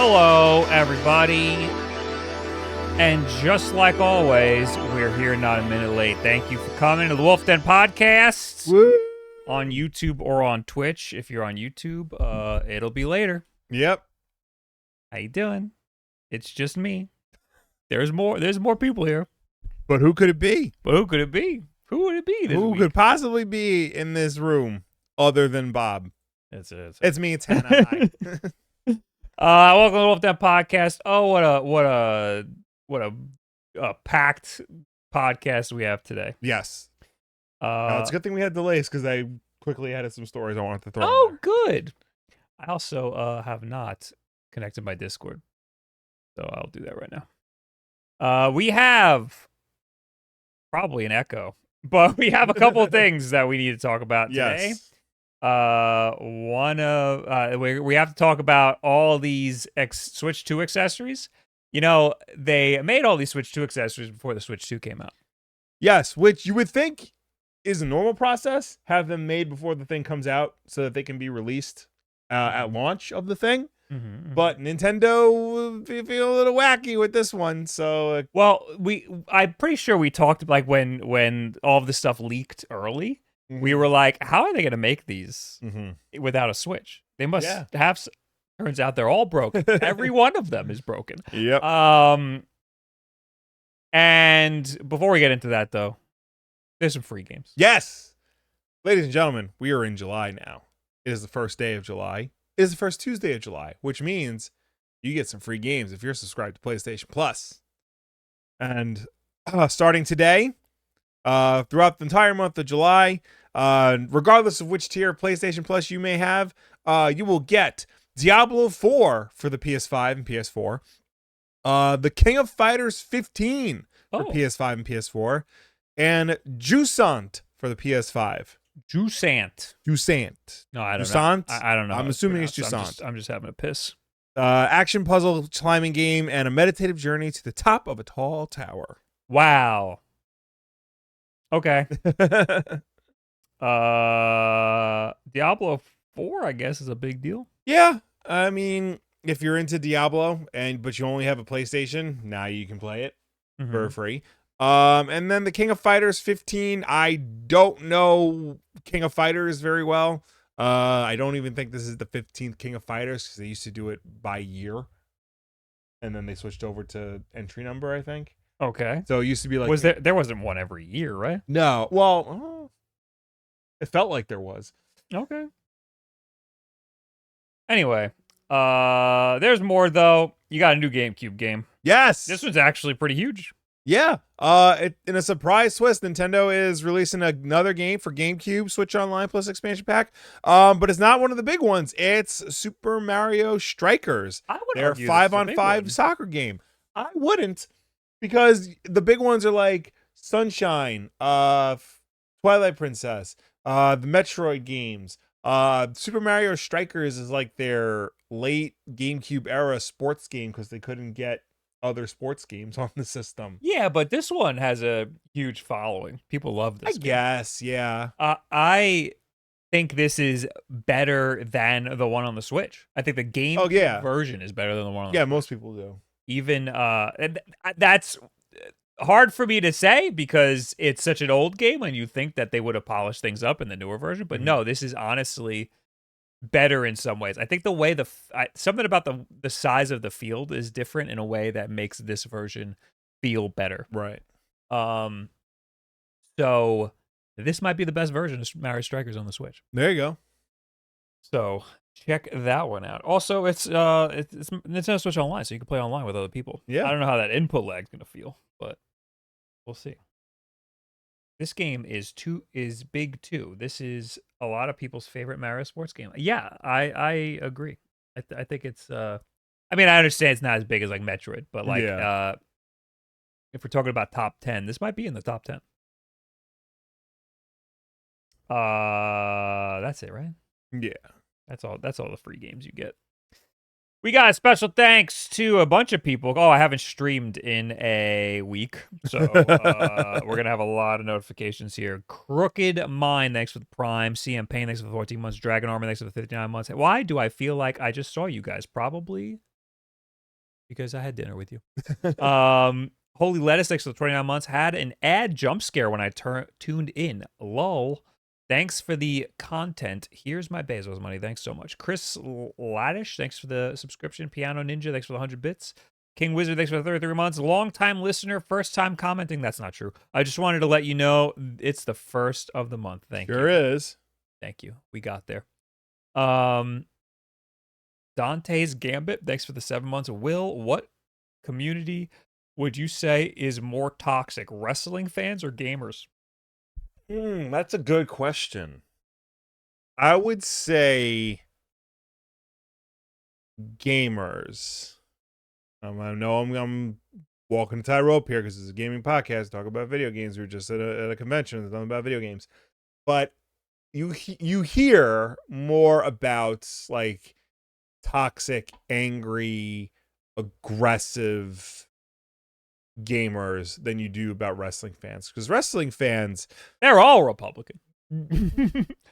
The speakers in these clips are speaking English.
Hello, everybody. And just like always, we're here not a minute late. Thank you for coming to the WULFF DEN Podcast. Woo! On YouTube or on Twitch. If you're on YouTube, it'll be later. Yep. How you doing? It's just me. There's more people here. But who could it be? But who could it be? Who would it be this Who week? could possibly be in this room other than Bob? It's me, it's Hannah. Hi. Welcome to the WULFF DEN Podcast. Oh, what a packed podcast we have today. Yes. It's a good thing we had delays because I quickly added some stories I wanted to throw in Oh, there. good. I also have not connected my Discord, so I'll do that right now. We have probably an echo, but we have a couple of things that we need to talk about today. Yes. We have to talk about all these Switch 2 accessories. You know, they made all these Switch 2 accessories before the Switch 2 came out. Yes, which you would think is a normal process. Have them made before the thing comes out so that they can be released at launch of the thing. Mm-hmm. But Nintendo feel a little wacky with this one. So, well, I'm pretty sure we talked like when all of this stuff leaked early. We were like, how are they going to make these without a Switch? They must have. Turns out they're all broken. Every one of them is broken. Yep. And before we get into that, though, there's some free games. Yes. Ladies and gentlemen, we are in July now. It is the first day of July. It is the first Tuesday of July, which means you get some free games if you're subscribed to PlayStation Plus. And starting today, throughout the entire month of July, regardless of which tier of PlayStation Plus you may have, you will get Diablo 4 for the PS5 and PS4, The King of Fighters 15 for PS5 and PS4, and Jusant for the PS5. Jusant. No, I don't Jusant? know. I don't know. I'm assuming it's Jusant. I'm just having a piss. Action puzzle climbing game and a meditative journey to the top of a tall tower. Wow. Okay. Diablo 4, I guess, is a big deal. Yeah. I mean, if you're into Diablo but you only have a PlayStation, now you can play it for free. And then the King of Fighters 15, I don't know King of Fighters very well. I don't even think this is the 15th King of Fighters because they used to do it by year. And then they switched over to entry number, I think. Okay. So it used to be like... There wasn't one every year, right? No. Well, it felt like there was. Okay. Anyway, there's more, though. You got a new GameCube game. Yes! This one's actually pretty huge. Yeah. In a surprise twist, Nintendo is releasing another game for GameCube, Switch Online Plus expansion pack. But it's not one of the big ones. It's Super Mario Strikers. They're a 5-on-5 soccer game. I wouldn't, because the big ones are like Sunshine, Twilight Princess, the Metroid games. Super Mario Strikers is like their late GameCube era sports game because they couldn't get other sports games on the system. Yeah, but this one has a huge following. People love this game. Guess, yeah. I think this is better than the one on the Switch. I think the game version is better than the one on the Switch. Most people do. Even that's hard for me to say because it's such an old game and you think that they would have polished things up in the newer version, but no, this is honestly better in some ways. I think the way something about the size of the field is different in a way that makes this version feel better. Right. So this might be the best version of Mario Strikers on the Switch. There you go. So check that one out. Also, it's Nintendo Switch Online, so you can play online with other people. Yeah. I don't know how that input lag is gonna feel, but we'll see. This game is big too. This is a lot of people's favorite Mario sports game. Yeah, I agree. I think it's I mean, I understand it's not as big as like Metroid, but like if we're talking about top 10, this might be in the top 10. That's it, right? Yeah. That's all the free games you get. We got a special thanks to a bunch of people. Oh, I haven't streamed in a week, so we're going to have a lot of notifications here. Crooked Mind, thanks for the Prime. CM Payne, thanks for the 14 months. Dragon Armor, thanks for the 59 months. Why do I feel like I just saw you guys? Probably because I had dinner with you. Holy Lettuce, thanks for the 29 months. Had an ad jump scare when I tuned in. Lol. Thanks for the content. Here's my Bezos money. Thanks so much. Chris Laddish, thanks for the subscription. Piano Ninja, thanks for the 100 bits. King Wizard, thanks for the 33 months. Long-time listener, first-time commenting. That's not true. I just wanted to let you know it's the first of the month. Thank you. Sure is. Thank you. We got there. Dante's Gambit, thanks for the 7 months. Will, what community would you say is more toxic, wrestling fans or gamers? That's a good question. I would say gamers. I know I'm walking a tightrope here because it's a gaming podcast. Talk about video games. We were just at a convention. There's nothing about video games, but you hear more about like toxic, angry, aggressive gamers than you do about wrestling fans, because wrestling fans, they're all Republican.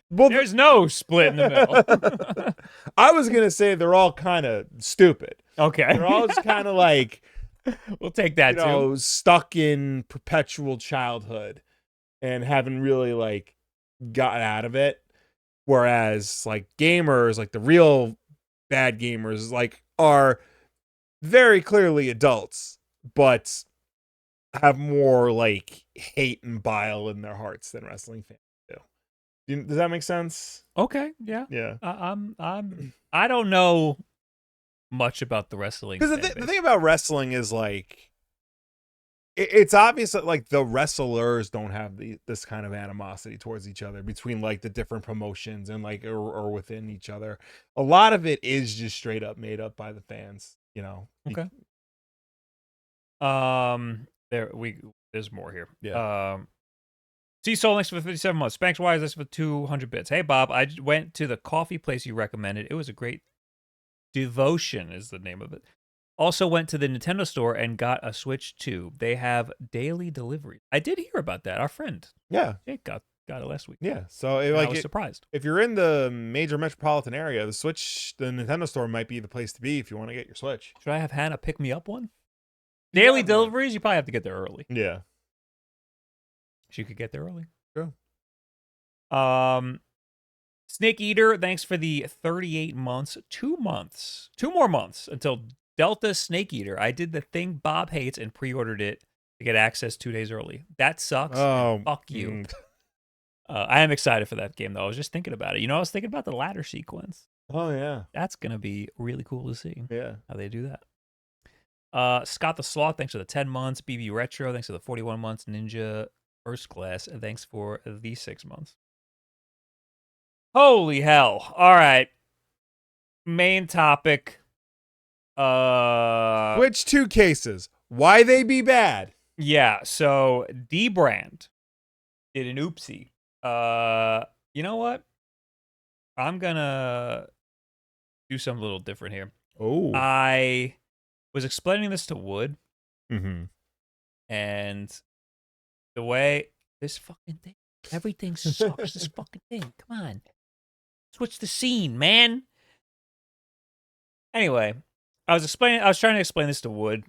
Well, there's no split in the middle. I was gonna say they're all kind of stupid. Okay, they're all just kind of like, we'll take that too. Stuck in perpetual childhood and haven't really like gotten out of it. Whereas like gamers, like the real bad gamers, like are very clearly adults, but have more like hate and bile in their hearts than wrestling fans do. Does that make sense? Okay, yeah. I don't know much about the wrestling. Because the thing about wrestling is like, it's obvious that like the wrestlers don't have this kind of animosity towards each other between like the different promotions and like or within each other. A lot of it is just straight up made up by the fans, you know. Okay. There's more here. Yeah. Soul, thanks for the 57 months. Spanx Wise, thanks for 200 bits. Hey Bob, I went to the coffee place you recommended. It was a great Devotion is the name of it. Also went to the Nintendo store and got a Switch 2. They have daily delivery. I did hear about that. Our friend Jake got it last week. Yeah, so I was surprised. If you're in the major metropolitan area, the Nintendo store might be the place to be if you want to get your Switch. Should I have Hannah pick me up one? Daily deliveries, you probably have to get there early. Yeah. She could get there early. True. Snake Eater, thanks for the 38 months. 2 months. 2 more months until Delta Snake Eater. I did the thing Bob hates and pre-ordered it to get access 2 days early. That sucks. Oh, fuck you. I am excited for that game, though. I was just thinking about it. You know, I was thinking about the ladder sequence. Oh, yeah. That's going to be really cool to see. Yeah. How they do that. Scott the Sloth, thanks for the 10 months. BB Retro, thanks for the 41 months. Ninja First Class, and thanks for the 6 months. Holy hell. All right. Main topic. Which 2 cases? Why they be bad? Yeah, so Dbrand did an oopsie. You know what? I'm gonna do something a little different here. Oh. I was explaining this to Wood. Mm-hmm. And the way this fucking thing, everything sucks. This fucking thing. Come on. Switch the scene, man. Anyway, I was trying to explain this to Wood,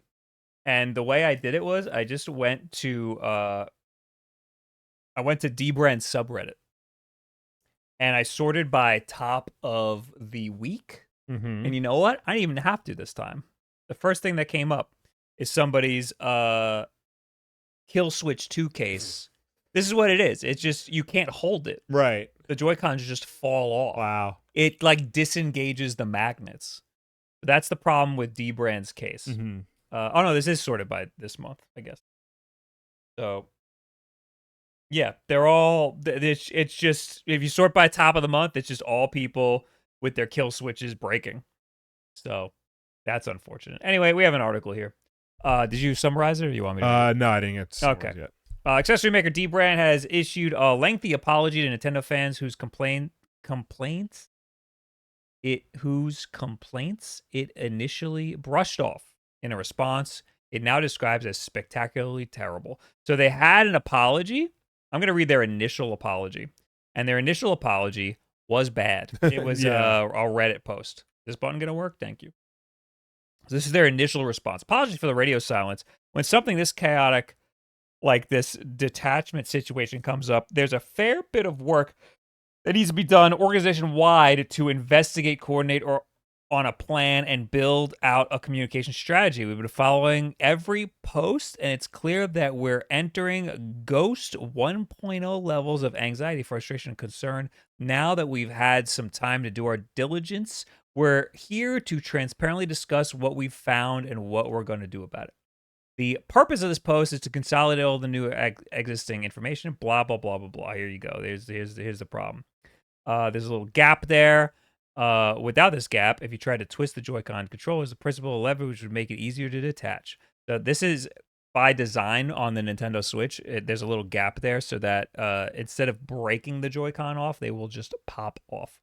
and the way I did it was I just went to Dbrand subreddit, and I sorted by top of the week. Mm-hmm. And you know what? I didn't even have to this time. The first thing that came up is somebody's Kill Switch 2 case. This is what it is. It's just you can't hold it. Right. The Joy-Cons just fall off. Wow. It like disengages the magnets. That's the problem with Dbrand's case. Mm-hmm. Oh no, this is sorted by this month, I guess. So yeah, they're all. It's just if you sort by top of the month, it's just all people with their kill switches breaking. So that's unfortunate. Anyway, we have an article here. Did you summarize it, or you want me to? No, I didn't get to summarize yet. Accessory maker Dbrand has issued a lengthy apology to Nintendo fans whose complaints it initially brushed off. In a response, it now describes as spectacularly terrible. So they had an apology. I'm going to read their initial apology. And their initial apology was bad. It was a Reddit post. This button going to work? Thank you. So this is their initial response. Apologies for the radio silence. When something this chaotic, like this detachment situation comes up, there's a fair bit of work that needs to be done organization-wide to investigate, coordinate, or on a plan and build out a communication strategy. We've been following every post, and it's clear that we're entering Ghost 1.0 levels of anxiety, frustration, and concern. Now that we've had some time to do our diligence, we're here to transparently discuss what we've found and what we're going to do about it. The purpose of this post is to consolidate all the new existing information, blah, blah, blah, blah, blah. Here you go. Here's the problem. There's a little gap there. Without this gap, if you try to twist the Joy-Con controllers, the principal leverage would make it easier to detach. So this is by design on the Nintendo Switch. There's a little gap there so that instead of breaking the Joy-Con off, they will just pop off.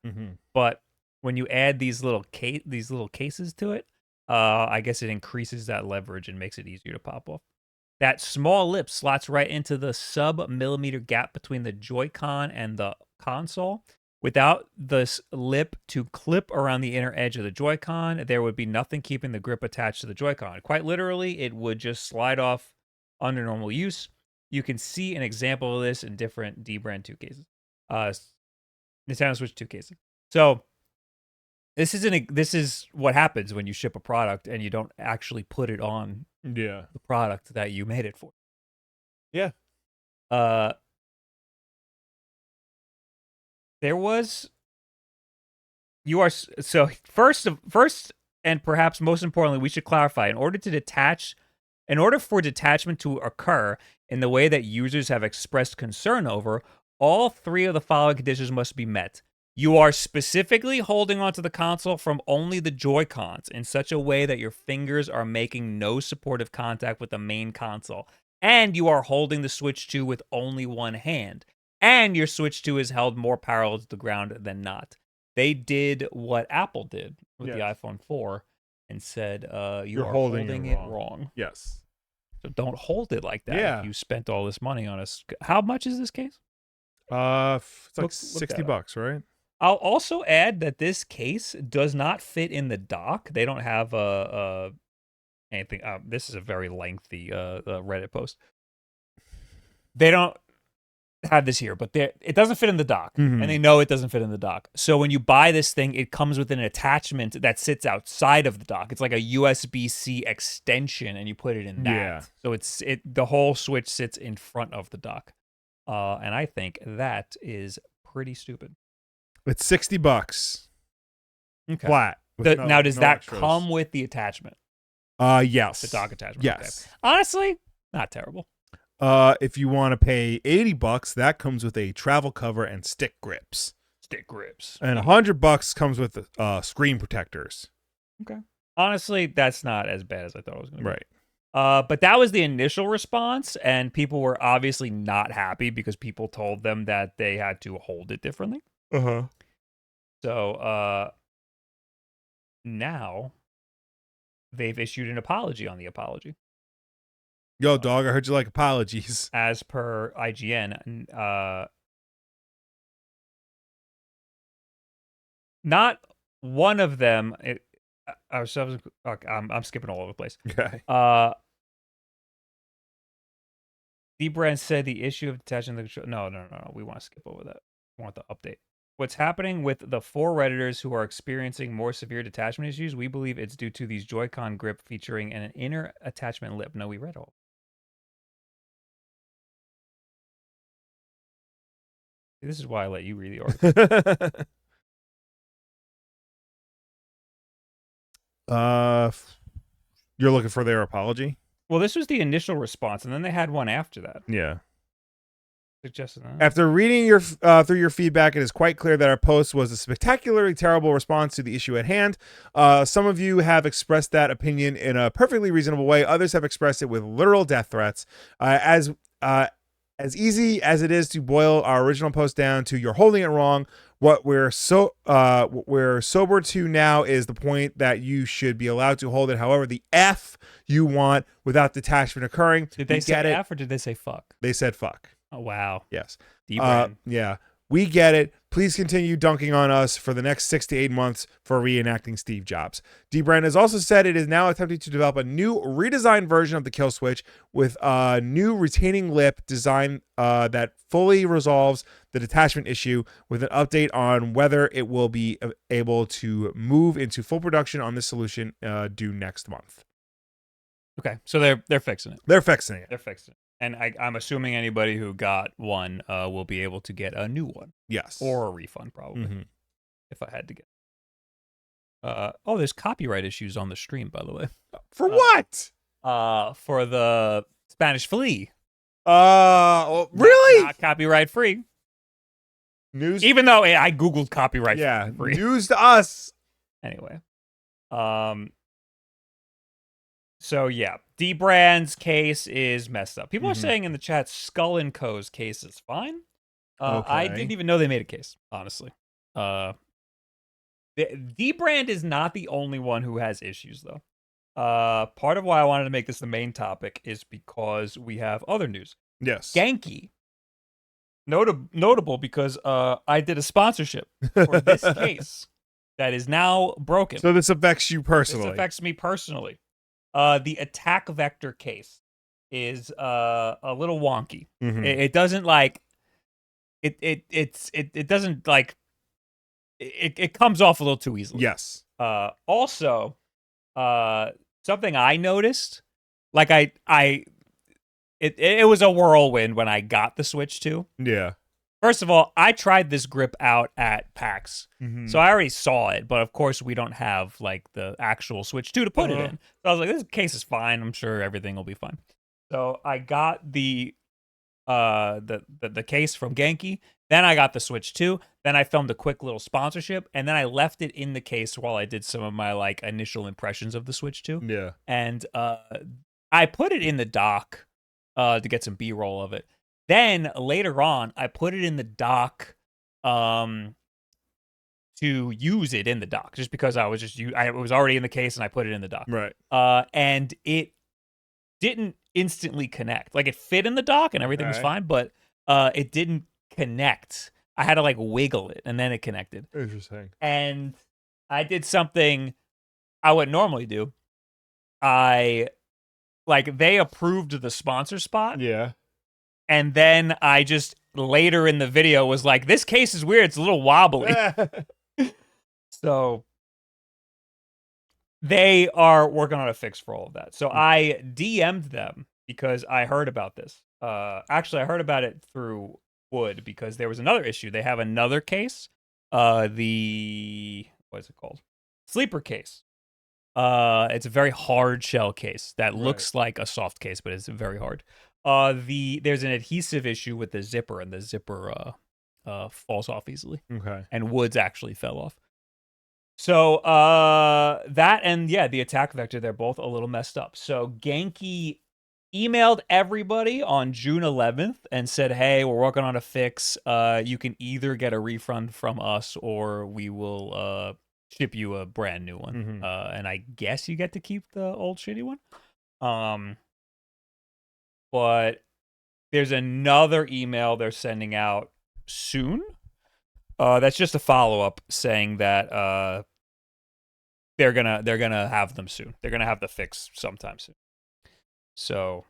But when you add these little cases to it, I guess it increases that leverage and makes it easier to pop off. That small lip slots right into the sub-millimeter gap between the Joy-Con and the console. Without this lip to clip around the inner edge of the Joy-Con, there would be nothing keeping the grip attached to the Joy-Con. Quite literally, it would just slide off under normal use. You can see an example of this in different Dbrand 2 cases. Nintendo Switch 2 cases. So this is what happens when you ship a product and you don't actually put it on the product that you made it for. Yeah. First and perhaps most importantly, we should clarify, in order for detachment to occur in the way that users have expressed concern over, all three of the following conditions must be met. You are specifically holding onto the console from only the Joy-Cons in such a way that your fingers are making no supportive contact with the main console, and you are holding the Switch 2 with only one hand. And your Switch 2 is held more parallel to the ground than not. They did what Apple did with the iPhone 4 and said, you're holding it wrong. Yes. So don't hold it like that if you spent all this money on us. How much is this case? It's like $60, right? I'll also add that this case does not fit in the dock. They don't have anything. This is a very lengthy Reddit post. They don't have this here, but it doesn't fit in the dock, and they know it doesn't fit in the dock. So when you buy this thing, it comes with an attachment that sits outside of the dock. It's like a USB-C extension, and you put it in that. Yeah. So the whole Switch sits in front of the dock, and I think that is pretty stupid. It's $60. Okay. Flat. Now, does that extras come with the attachment? Yes. The dock attachment. Yes. Okay. Honestly, not terrible. If you want to pay $80, that comes with a travel cover and stick grips. And $100 comes with screen protectors. Okay. Honestly, that's not as bad as I thought it was going to be. Right. But that was the initial response, and people were obviously not happy because people told them that they had to hold it differently. So now they've issued an apology on the apology. Yo, dog, I heard you like apologies. As per IGN, not one of them. I'm skipping all over the place. Okay. Dbrand said the issue of detaching the no. We want to skip over that. We want the update. What's happening with the 4 Redditors who are experiencing more severe detachment issues? We believe it's due to these Joy-Con grip featuring an inner attachment lip. No, we read all. This is why I let you read the article. You're looking for their apology? Well, this was the initial response, and then they had one after that. Yeah. Suggested that. After reading your through your feedback, it is quite clear that our post was a spectacularly terrible response to the issue at hand. Some of you have expressed that opinion in a perfectly reasonable way. Others have expressed it with literal death threats. As easy as it is to boil our original post down to "you're holding it wrong," what we're sober to now is the point that you should be allowed to hold it however the F you want without detachment occurring. Did they say F or did they say fuck? They said fuck. Oh, wow. Yes. Dbrand. Yeah. We get it. Please continue dunking on us for the next 6 to 8 months for reenacting Steve Jobs. Dbrand has also said it is now attempting to develop a new redesigned version of the kill switch with a new retaining lip design that fully resolves the detachment issue, with an update on whether it will be able to move into full production on this solution due next month. Okay, so they're fixing it. They're fixing it. They're fixing it. And I'm assuming anybody who got one will be able to get a new one. Yes. Or a refund, probably, if I had to get. Oh, there's copyright issues on the stream, by the way. For what? For the Spanish Flea. Really? Not copyright free. News. Even though I Googled copyright free. News to us. Anyway. So, yeah. Dbrand's case is messed up. People are saying in the chat Skull & Co.'s case is fine. I didn't even know they made a case, honestly. Dbrand is not the only one who has issues, though. Part of why I wanted to make this the main topic is because we have other news. Yes. Genki. Notable because I did a sponsorship for this case that is now broken. So this affects you personally. This affects me personally. The attack vector case is a little wonky. It doesn't like it doesn't like it comes off a little too easily. Yes. Also, something I noticed, like it was a whirlwind when I got the Switch 2. Yeah. First of all, I tried this grip out at PAX, so I already saw it. But of course, we don't have like the actual Switch 2 to put it in. So I was like, "This case is fine. I'm sure everything will be fine." So I got the case from Genki. Then I got the Switch 2. Then I filmed a quick little sponsorship, and then I left it in the case while I did some of my like initial impressions of the Switch 2. Yeah. And I put it in the dock to get some B-roll of it. Then later on, I put it in the dock to use it in the dock, just because I was already in the case and I put it in the dock. Right. And it didn't instantly connect. Like it fit in the dock and everything was fine, but it didn't connect. I had to like wiggle it and then it connected. Interesting. And I did something I wouldn't normally do. They approved the sponsor spot. Yeah. And then I just later in the video was like, this case is weird. It's a little wobbly. So they are working on a fix for all of that. So I DM'd them because I heard about this. Actually, I heard about it through Wood because there was another issue. They have another case. What is it called? Sleeper case. It's a very hard shell case that looks like a soft case, but it's very hard. There's an adhesive issue with the zipper, and the zipper falls off easily. Okay. And Woods actually fell off. So that and the attack vector, they're both a little messed up. So Genki emailed everybody on June 11th and said, "Hey, we're working on a fix. You can either get a refund from us, or we will ship you a brand new one. And I guess you get to keep the old shitty one." But there's another email they're sending out soon. That's just a follow-up saying that they're gonna have them soon. They're gonna have the fix sometime soon. So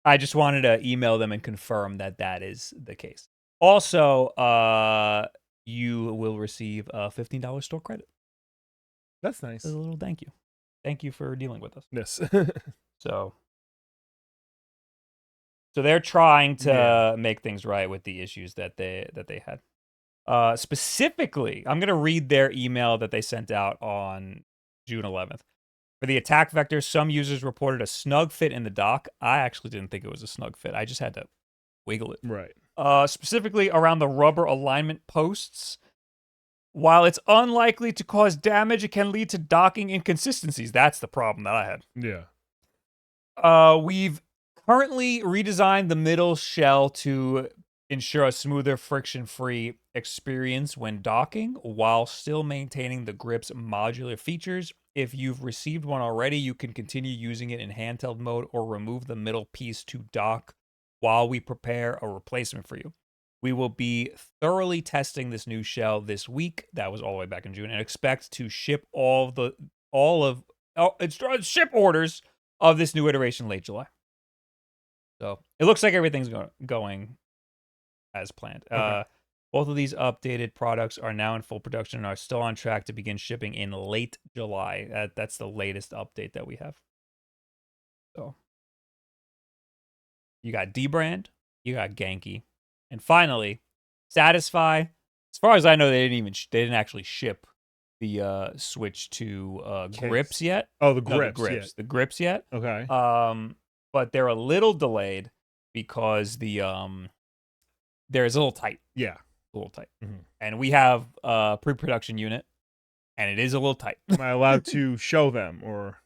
I just wanted to email them and confirm that that is the case. Also, you will receive a $15 store credit. That's nice. As a little thank you. Thank you for dealing with us. Yes. So they're trying to make things right with the issues that they had. Specifically, I'm going to read their email that they sent out on June 11th. For the attack vector, some users reported a snug fit in the dock. I actually didn't think it was a snug fit. I just had to wiggle it. Right. Specifically around the rubber alignment posts. While it's unlikely to cause damage, it can lead to docking inconsistencies. That's the problem that I had. Yeah. We've currently redesigned the middle shell to ensure a smoother, friction-free experience when docking, while still maintaining the grip's modular features. If you've received one already, you can continue using it in handheld mode or remove the middle piece to dock while we prepare a replacement for you. We will be thoroughly testing this new shell this week. That was all the way back in June, and expect to ship ship orders of this new iteration late July. So it looks like everything's going as planned. Okay. Both of these updated products are now in full production and are still on track to begin shipping in late July. That's the latest update that we have. So you got Dbrand, you got Genki, and finally, Satisfye. As far as I know, they didn't actually ship the Switch 2 grips yet. Oh, the No, grips. the grips yet. Okay. But they're a little delayed because they're a little tight. Yeah. A little tight. Mhm. And we have a pre-production unit, and it is a little tight. Am I allowed to show them, or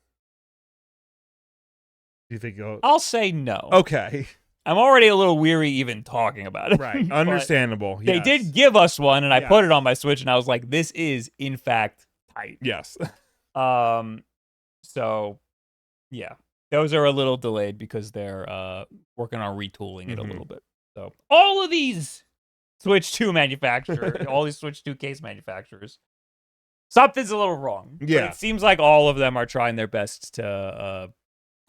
do you think? I'll say no. Okay. I'm already a little weary even talking about it. Right. Understandable. They Yes. did give us one, and I Yes. put it on my Switch, and I was like, this is, in fact, tight. Yes. So, yeah. Those are a little delayed because they're working on retooling it a little bit. So, all of these Switch 2 manufacturers, all these Switch 2 case manufacturers, something's a little wrong. Yeah. But it seems like all of them are trying their best to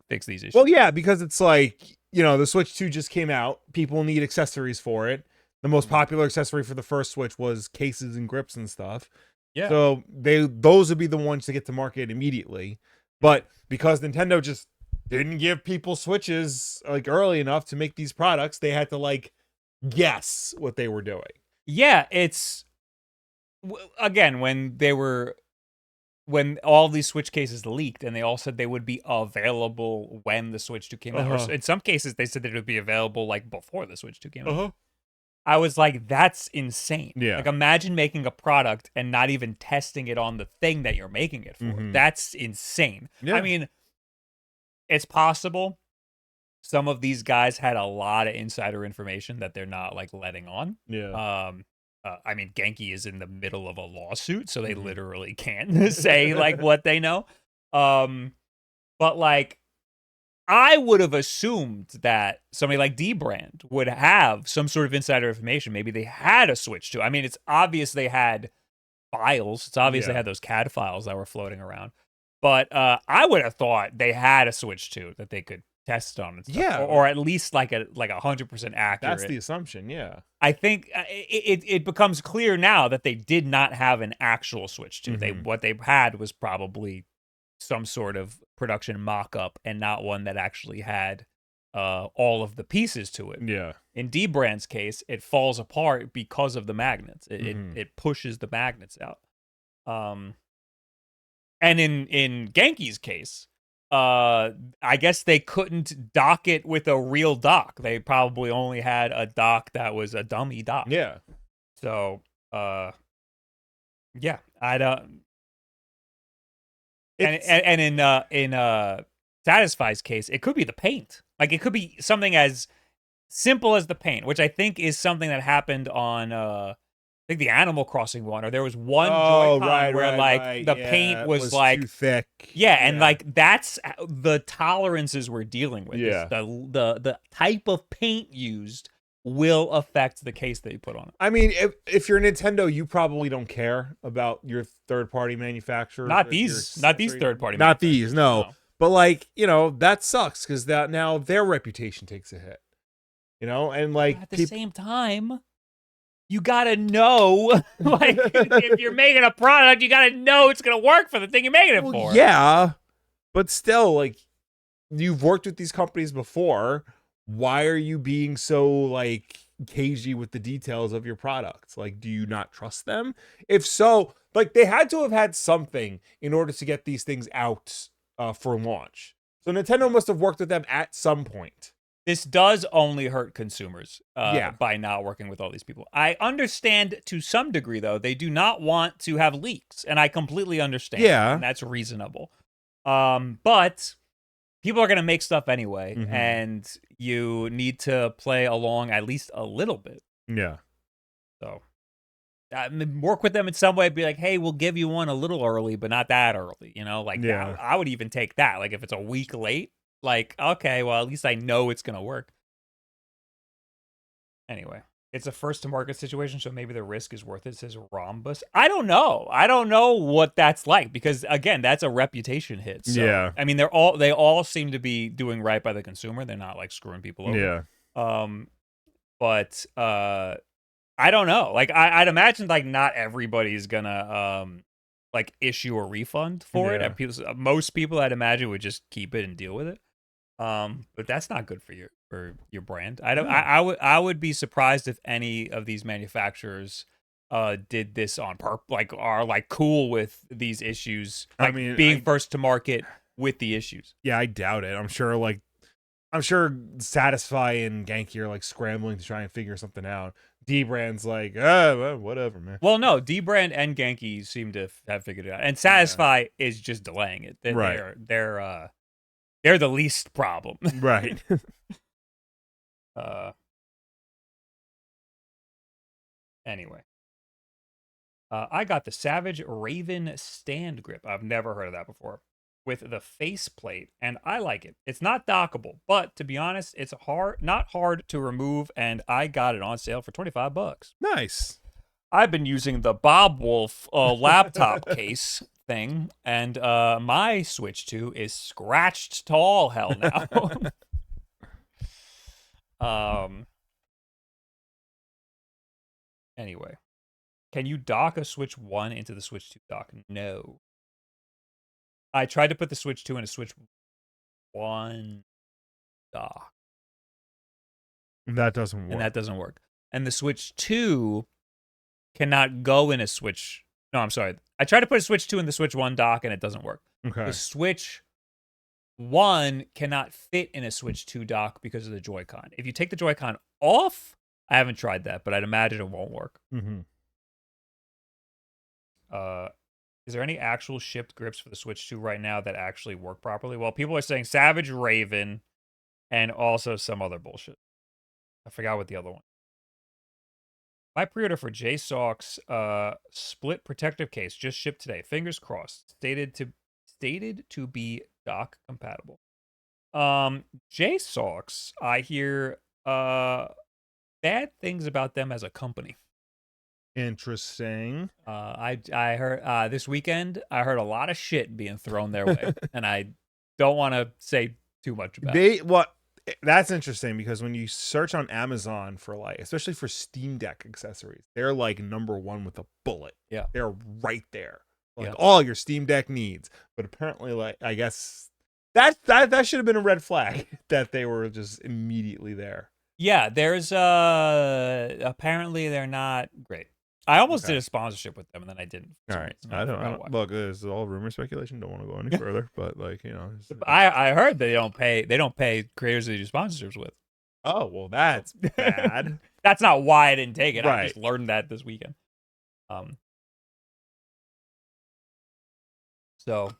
fix these issues. Well, yeah, because it's like, the Switch 2 just came out. People need accessories for it. The most popular accessory for the first Switch was cases and grips and stuff. Yeah. So those would be the ones to get to market immediately. But because Nintendo just didn't give people Switches like early enough to make these products, they had to like guess what they were doing. Yeah, it's again when all these Switch cases leaked and they all said they would be available when the Switch 2 came out. Or in some cases, they said that it would be available like before the Switch 2 came out. I was like, that's insane. Yeah. Like, imagine making a product and not even testing it on the thing that you're making it for. That's insane. Yeah. I mean, it's possible some of these guys had a lot of insider information that they're not like letting on. Yeah. I mean, Genki is in the middle of a lawsuit, so they literally can't say like what they know. But like, I would have assumed that somebody like Dbrand would have some sort of insider information. Maybe they had a Switch 2. I mean, it's obvious they had files. It's obvious they had those CAD files that were floating around. But I would have thought they had a Switch 2 that they could test on and stuff. Yeah. Or at least like 100% accurate. That's the assumption, yeah. I think it becomes clear now that they did not have an actual Switch 2. What they had was probably some sort of production mock-up and not one that actually had all of the pieces to it. Yeah. In Dbrand's case, it falls apart because of the magnets. It pushes the magnets out. And in Genki's case, I guess they couldn't dock it with a real dock. They probably only had a dock that was a dummy dock. Yeah. So, yeah, I don't. And in Satisfye's case, it could be the paint. Like, it could be something as simple as the paint, which I think is something that happened on I think the Animal Crossing one, or there was one Joy-Con where the paint was like too thick. Yeah, and like that's the tolerances we're dealing with. Yeah. The type of paint used will affect the case that you put on it. I mean, if you're Nintendo, you probably don't care about your third-party manufacturer. Not these third-party. Not these, no. But like, that sucks because now their reputation takes a hit. And like at the same time, you gotta know, like, if you're making a product, you gotta know it's gonna work for the thing you're making it for. Yeah, but still, like, you've worked with these companies before. Why are you being so like cagey with the details of your products? Like, do you not trust them? If so, like, they had to have had something in order to get these things out for launch. So Nintendo must have worked with them at some point. This does only hurt consumers by not working with all these people. I understand to some degree, though, they do not want to have leaks, and I completely understand. Yeah. And that's reasonable. But people are going to make stuff anyway, and you need to play along at least a little bit. Yeah. So work with them in some way. Be like, hey, we'll give you one a little early, but not that early. I would even take that. Like, if it's a week late, like, okay, well, at least I know it's going to work. Anyway, it's a first to market situation, so maybe the risk is worth it, says Rhombus. I don't know. I don't know what that's like because again, that's a reputation hit. So Yeah. I mean they all seem to be doing right by the consumer. They're not like screwing people over. Yeah. But I don't know. Like I'd imagine like not everybody's gonna like issue a refund for it. And most people I'd imagine would just keep it and deal with it. But that's not good for your brand. I would be surprised if any of these manufacturers did this on purpose, like are like cool with these issues, like being first to market with the issues. Yeah, I doubt it. I'm sure Satisfye and Genki are like scrambling to try and figure something out. Dbrand's like, well, whatever, man. Well, no, Dbrand and Genki seem to have figured it out, and Satisfye is just delaying it. They're the least problem. Right. Anyway. I got the Savage Raven stand grip. I've never heard of that before. With the faceplate, and I like it. It's not dockable, but to be honest, it's not hard to remove, and I got it on sale for $25. Nice. I've been using the Bob Wolf laptop case thing, and my Switch 2 is scratched to all hell now. Anyway, can you dock a Switch 1 into the Switch 2 dock? No. I tried to put the Switch 2 in a Switch 1 dock. That doesn't work. And that doesn't work. And the Switch 2 cannot go in a Switch. No, I'm sorry. I tried to put a Switch 2 in the Switch 1 dock, and it doesn't work. Okay. The Switch 1 cannot fit in a Switch 2 dock because of the Joy-Con. If you take the Joy-Con off, I haven't tried that, but I'd imagine it won't work. Mm-hmm. Is there any actual shipped grips for the Switch 2 right now that actually work properly? Well, people are saying Savage Raven and also some other bullshit. I forgot what the other one. My pre-order for JSOC's split protective case just shipped today. Fingers crossed. Stated to be dock compatible. JSOC's, I hear bad things about them as a company. Interesting. I heard this weekend I heard a lot of shit being thrown their way, and I don't want to say too much about it. That's interesting because when you search on Amazon for like, especially for Steam Deck accessories, they're like #1 with a bullet. Yeah, they're right there, like all your Steam Deck needs. But apparently, like I guess that should have been a red flag that they were just immediately there. Yeah, there's apparently they're not great. I almost did a sponsorship with them, and then I didn't. All right, I don't look. It's all rumor speculation. Don't want to go any further, but like I heard they don't pay creators they do sponsorships with. Oh well, that's bad. That's not why I didn't take it. Right. I just learned that this weekend. So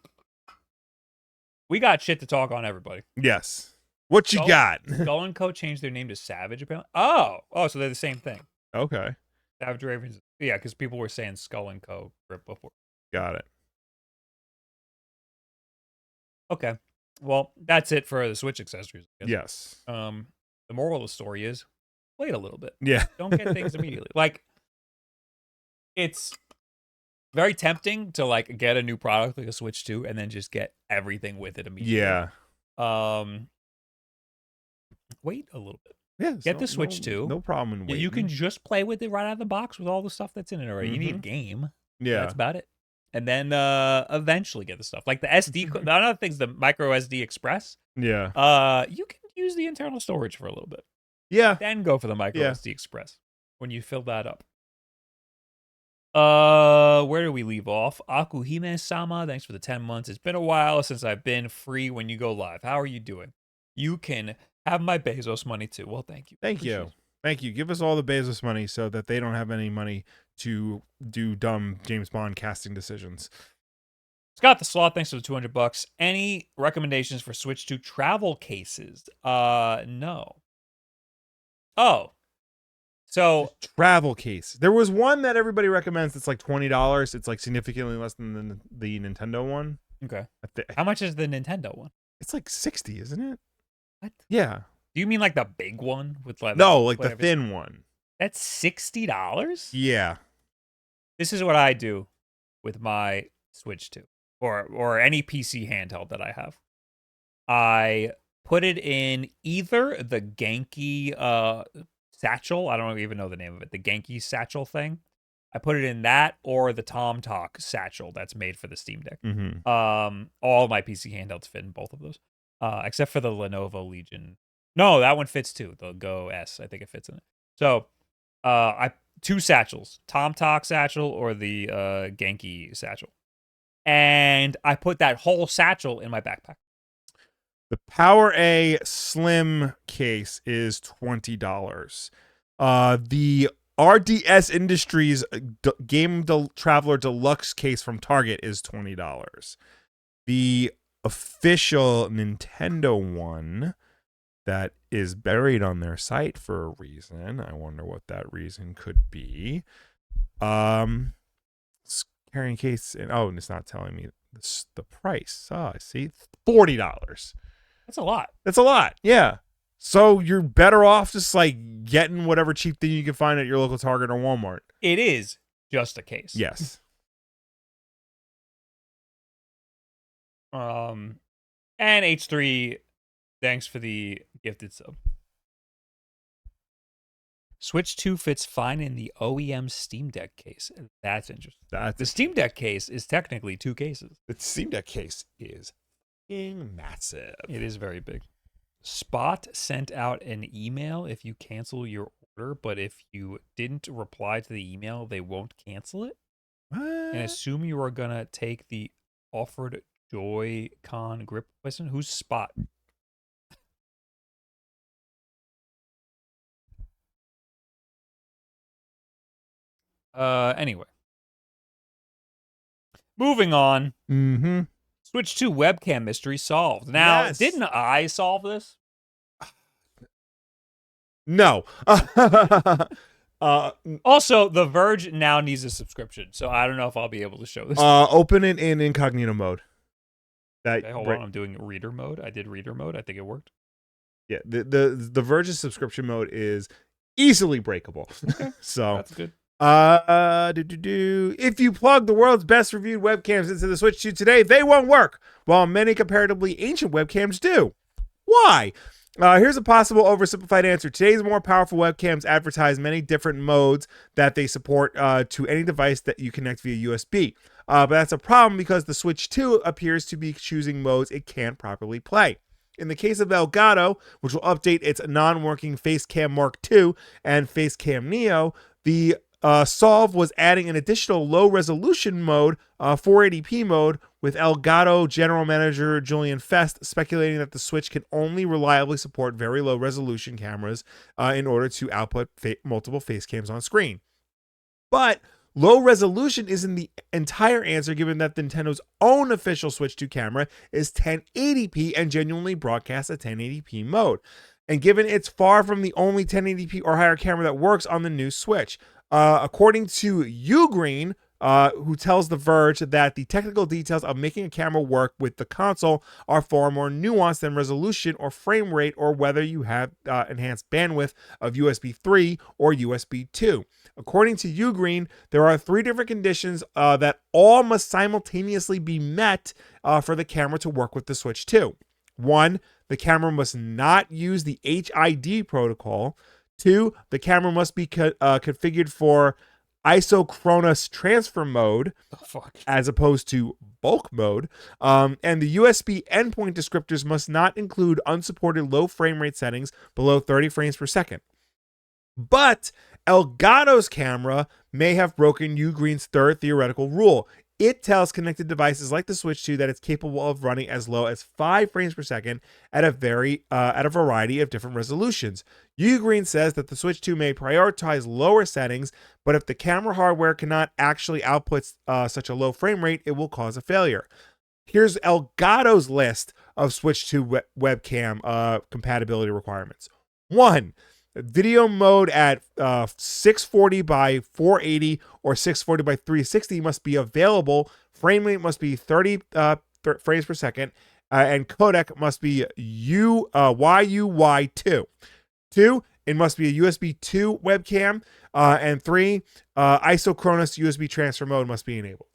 we got shit to talk on, everybody. Yes. What you got? Skull & Co. changed their name to Savage, apparently. Oh, so they're the same thing. Okay. Savage Ravens. Yeah, because people were saying Skull & Co. before. Got it. Okay. Well, that's it for the Switch accessories. Yes. The moral of the story is wait a little bit. Yeah. Don't get things immediately. Like, it's very tempting to like get a new product like a Switch 2 and then just get everything with it immediately. Yeah. Wait a little bit. Yeah. Get the Switch 2. No problem in waiting. You can just play with it right out of the box with all the stuff that's in it already. You need a game. Yeah. That's about it. And then eventually get the stuff. Like the SD, another thing's the micro SD Express. Yeah. You can use the internal storage for a little bit. Yeah. Then go for the micro SD Express when you fill that up. Where do we leave off? Akuhime-sama, thanks for the 10 months. It's been a while since I've been free when you go live. How are you doing? You can have my Bezos money too. Well, thank you. Thank you. Thank you. Give us all the Bezos money so that they don't have any money to do dumb James Bond casting decisions. Scott the Sloth, thanks for the $200. Any recommendations for Switch 2 travel cases? No. Oh. So travel case. There was one that everybody recommends. It's like $20. It's like significantly less than the Nintendo one. Okay. How much is the Nintendo one? It's like $60, isn't it? What? Yeah. Do you mean like the big one with like no, like the thin one? That's $60? Yeah. This is what I do with my Switch 2 or any PC handheld that I have. I put it in either the Genki satchel. I don't even know the name of it. The Genki satchel thing. I put it in that or the TomTalk satchel that's made for the Steam Deck. Mm-hmm. All my PC handhelds fit in both of those, except for the Lenovo Legion. No, that one fits too. The Go S, I think it fits in it. So, I two satchels: TomTalk satchel or the Genki satchel, and I put that whole satchel in my backpack. The Power A Slim case is $20. The RDS Industries Game Traveler Deluxe case from Target is $20. The official Nintendo one that is buried on their site for a reason. I wonder what that reason could be. Carrying case, and it's not telling me the price. I see, $40. That's a lot. That's a lot. Yeah. So you're better off just like getting whatever cheap thing you can find at your local Target or Walmart. It is just a case. Yes. And H3, thanks for the gifted sub. Switch 2 fits fine in the OEM Steam Deck case. That's interesting. The Steam Deck case is technically two cases. The Steam Deck case is massive. It is very big. Spot sent out an email if you cancel your order, but if you didn't reply to the email, they won't cancel it. What? And assume you are going to take the offered Joy-Con grip replacement. Who's Spot? Anyway. Moving on. Mm-hmm. Switch 2 webcam mystery solved. Now, Didn't I solve this? No. Also, The Verge now needs a subscription, so I don't know if I'll be able to show this. Open it in incognito mode. Okay, hold on. I'm doing reader mode. I did reader mode. I think it worked. Yeah, the Verge's subscription mode is easily breakable. Okay. So that's good. If you plug the world's best reviewed webcams into the Switch 2 today, they won't work, while many comparatively ancient webcams do. Why? Here's a possible oversimplified answer. Today's more powerful webcams advertise many different modes that they support to any device that you connect via USB. But that's a problem because the Switch 2 appears to be choosing modes it can't properly play. In the case of Elgato, which will update its non-working Facecam Mark II and Facecam Neo, the solve was adding an additional low-resolution mode, 480p mode, with Elgato General Manager Julian Fest speculating that the Switch can only reliably support very low-resolution cameras in order to output multiple face cams on screen. But low resolution isn't the entire answer, given that Nintendo's own official Switch 2 camera is 1080p and genuinely broadcasts a 1080p mode. And given it's far from the only 1080p or higher camera that works on the new Switch. According to Ugreen, who tells The Verge that the technical details of making a camera work with the console are far more nuanced than resolution or frame rate or whether you have enhanced bandwidth of USB 3 or USB 2. According to Ugreen, there are 3 different conditions that all must simultaneously be met for the camera to work with the Switch 2. 1, the camera must not use the HID protocol. 2, the camera must be configured for isochronous transfer mode as opposed to bulk mode. And the USB endpoint descriptors must not include unsupported low frame rate settings below 30 frames per second. But Elgato's camera may have broken Ugreen's third theoretical rule. It tells connected devices like the Switch 2 that it's capable of running as low as 5 frames per second at a variety of different resolutions. Ugreen says that the Switch 2 may prioritize lower settings, but if the camera hardware cannot actually output such a low frame rate, it will cause a failure. Here's Elgato's list of Switch 2 webcam compatibility requirements. 1. Video mode at 640 by 480 or 640 by 360 must be available. Frame rate must be 30 frames per second, and codec must be YUY2. 2, it must be a USB 2 webcam. And 3, isochronous USB transfer mode must be enabled.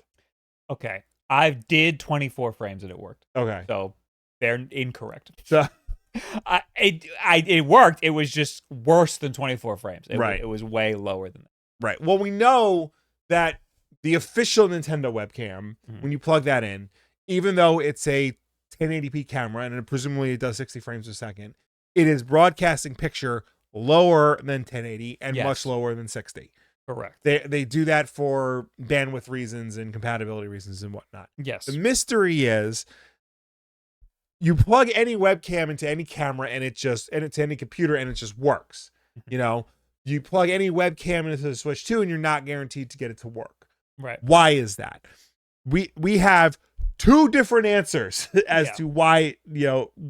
Okay. I did 24 frames and it worked. Okay. So they're incorrect. So it worked. It was just worse than 24 frames. Right. It was way lower than that. Right. Well, we know that the official Nintendo webcam, when you plug that in, even though it's a 1080p camera and presumably it does 60 frames a second, it is broadcasting picture lower than 1080 and much lower than 60. Correct. They do that for bandwidth reasons and compatibility reasons and whatnot. Yes. The mystery is you plug any webcam into any camera and it's any computer and it just works. You know, you plug any webcam into the Switch 2 and you're not guaranteed to get it to work. Right. Why is that? We have 2 different answers as to why,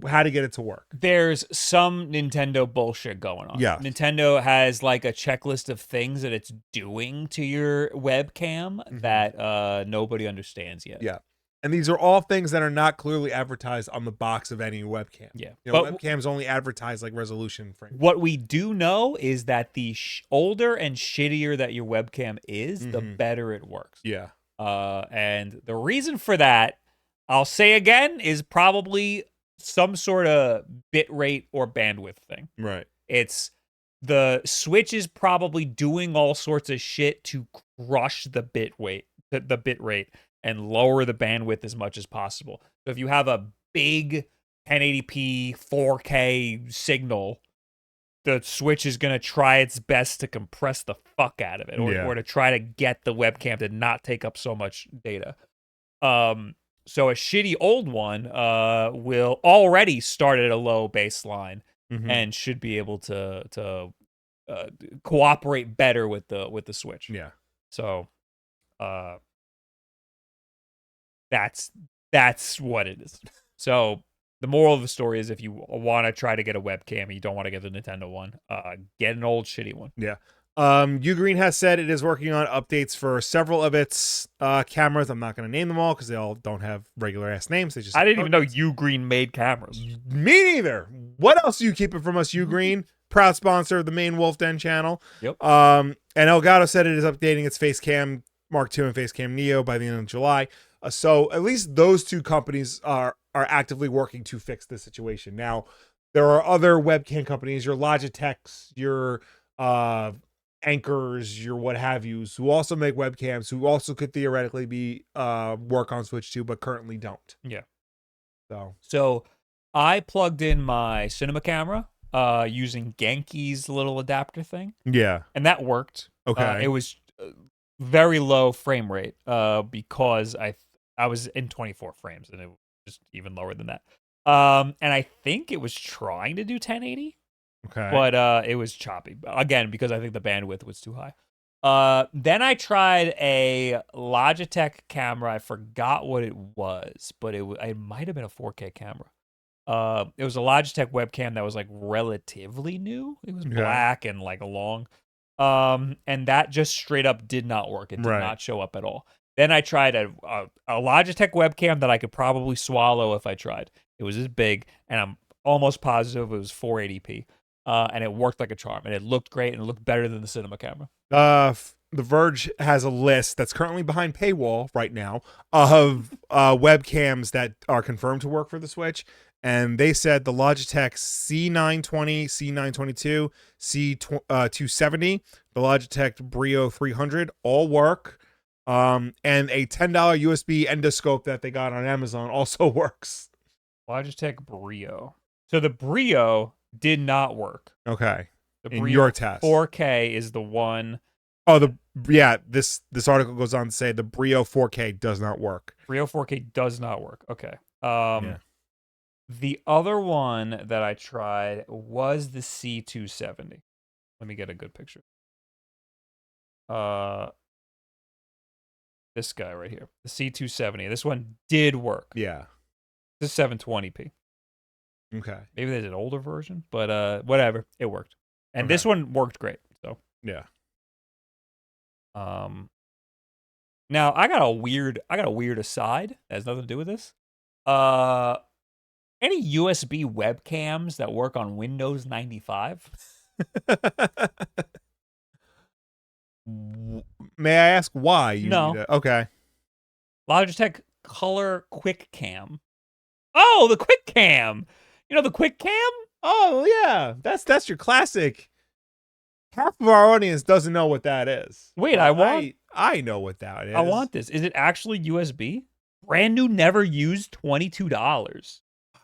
how to get it to work. There's some Nintendo bullshit going on. Yeah. Nintendo has like a checklist of things that it's doing to your webcam that nobody understands yet. Yeah. And these are all things that are not clearly advertised on the box of any webcam. Yeah. But webcams only advertise like resolution frame. What we do know is that the older and shittier that your webcam is, the better it works. Yeah. And the reason for that, I'll say again, is probably some sort of bit rate or bandwidth thing. Right. It's the Switch is probably doing all sorts of shit to crush the bit rate and lower the bandwidth as much as possible. So if you have a big 1080p 4K signal, the Switch is going to try its best to compress the fuck out of it or to try to get the webcam to not take up so much data. So a shitty old one will already start at a low baseline and should be able to cooperate better with the Switch. Yeah. So that's what it is. So the moral of the story is if you want to try to get a webcam and you don't want to get the Nintendo one, get an old shitty one. Yeah. Ugreen has said it is working on updates for several of its cameras. I'm not going to name them all because they all don't have regular ass names. I didn't even know Ugreen made cameras. Me neither. What else are you keeping from us, Ugreen? Proud sponsor of the main WULFF Den channel. Yep. And Elgato said it is updating its Facecam Mark II and Facecam Neo by the end of July. So at least those 2 companies are actively working to fix the situation. Now, there are other webcam companies, your Logitechs, your Anchors, your what have yous, who also make webcams, who also could theoretically be work on Switch 2, but currently don't. Yeah. So I plugged in my cinema camera using Genki's little adapter thing. Yeah. And that worked. Okay. It was very low frame rate because I was in 24 frames and it was just even lower than that. And I think it was trying to do 1080. Okay. But it was choppy. Again, because I think the bandwidth was too high. Then I tried a Logitech camera. I forgot what it was, but it might have been a 4K camera. It was a Logitech webcam that was like relatively new. It was black and like long. And that just straight up did not work. It did not show up at all. Then I tried a Logitech webcam that I could probably swallow if I tried. It was this big, and I'm almost positive it was 480p. And it worked like a charm, and it looked great, and it looked better than the cinema camera. The Verge has a list that's currently behind paywall right now of webcams that are confirmed to work for the Switch, and they said the Logitech C920, C922, C270, the Logitech Brio 300 all work, and a $10 USB endoscope that they got on Amazon also works. Logitech Brio. So the Brio did not work. Okay. The in Brio your test. 4K is the one. Oh, this article goes on to say the Brio 4K does not work. Brio 4K does not work. Okay. The other one that I tried was the C270. Let me get a good picture. This guy right here, the C270. This one did work. Yeah. This is 720p. Okay. Maybe there's an older version, but whatever, it worked. And this one worked great. So yeah. Now I got a weird aside that has nothing to do with this. Any USB webcams that work on Windows 95? May I ask why you No. need it? Okay. Logitech Color Quick Cam. Oh, the Quick Cam. You know the Quick Cam? Oh yeah, that's your classic. Half of our audience doesn't know what that is. Wait, I know what that is. I want this. Is it actually USB? Brand new, never used, $22.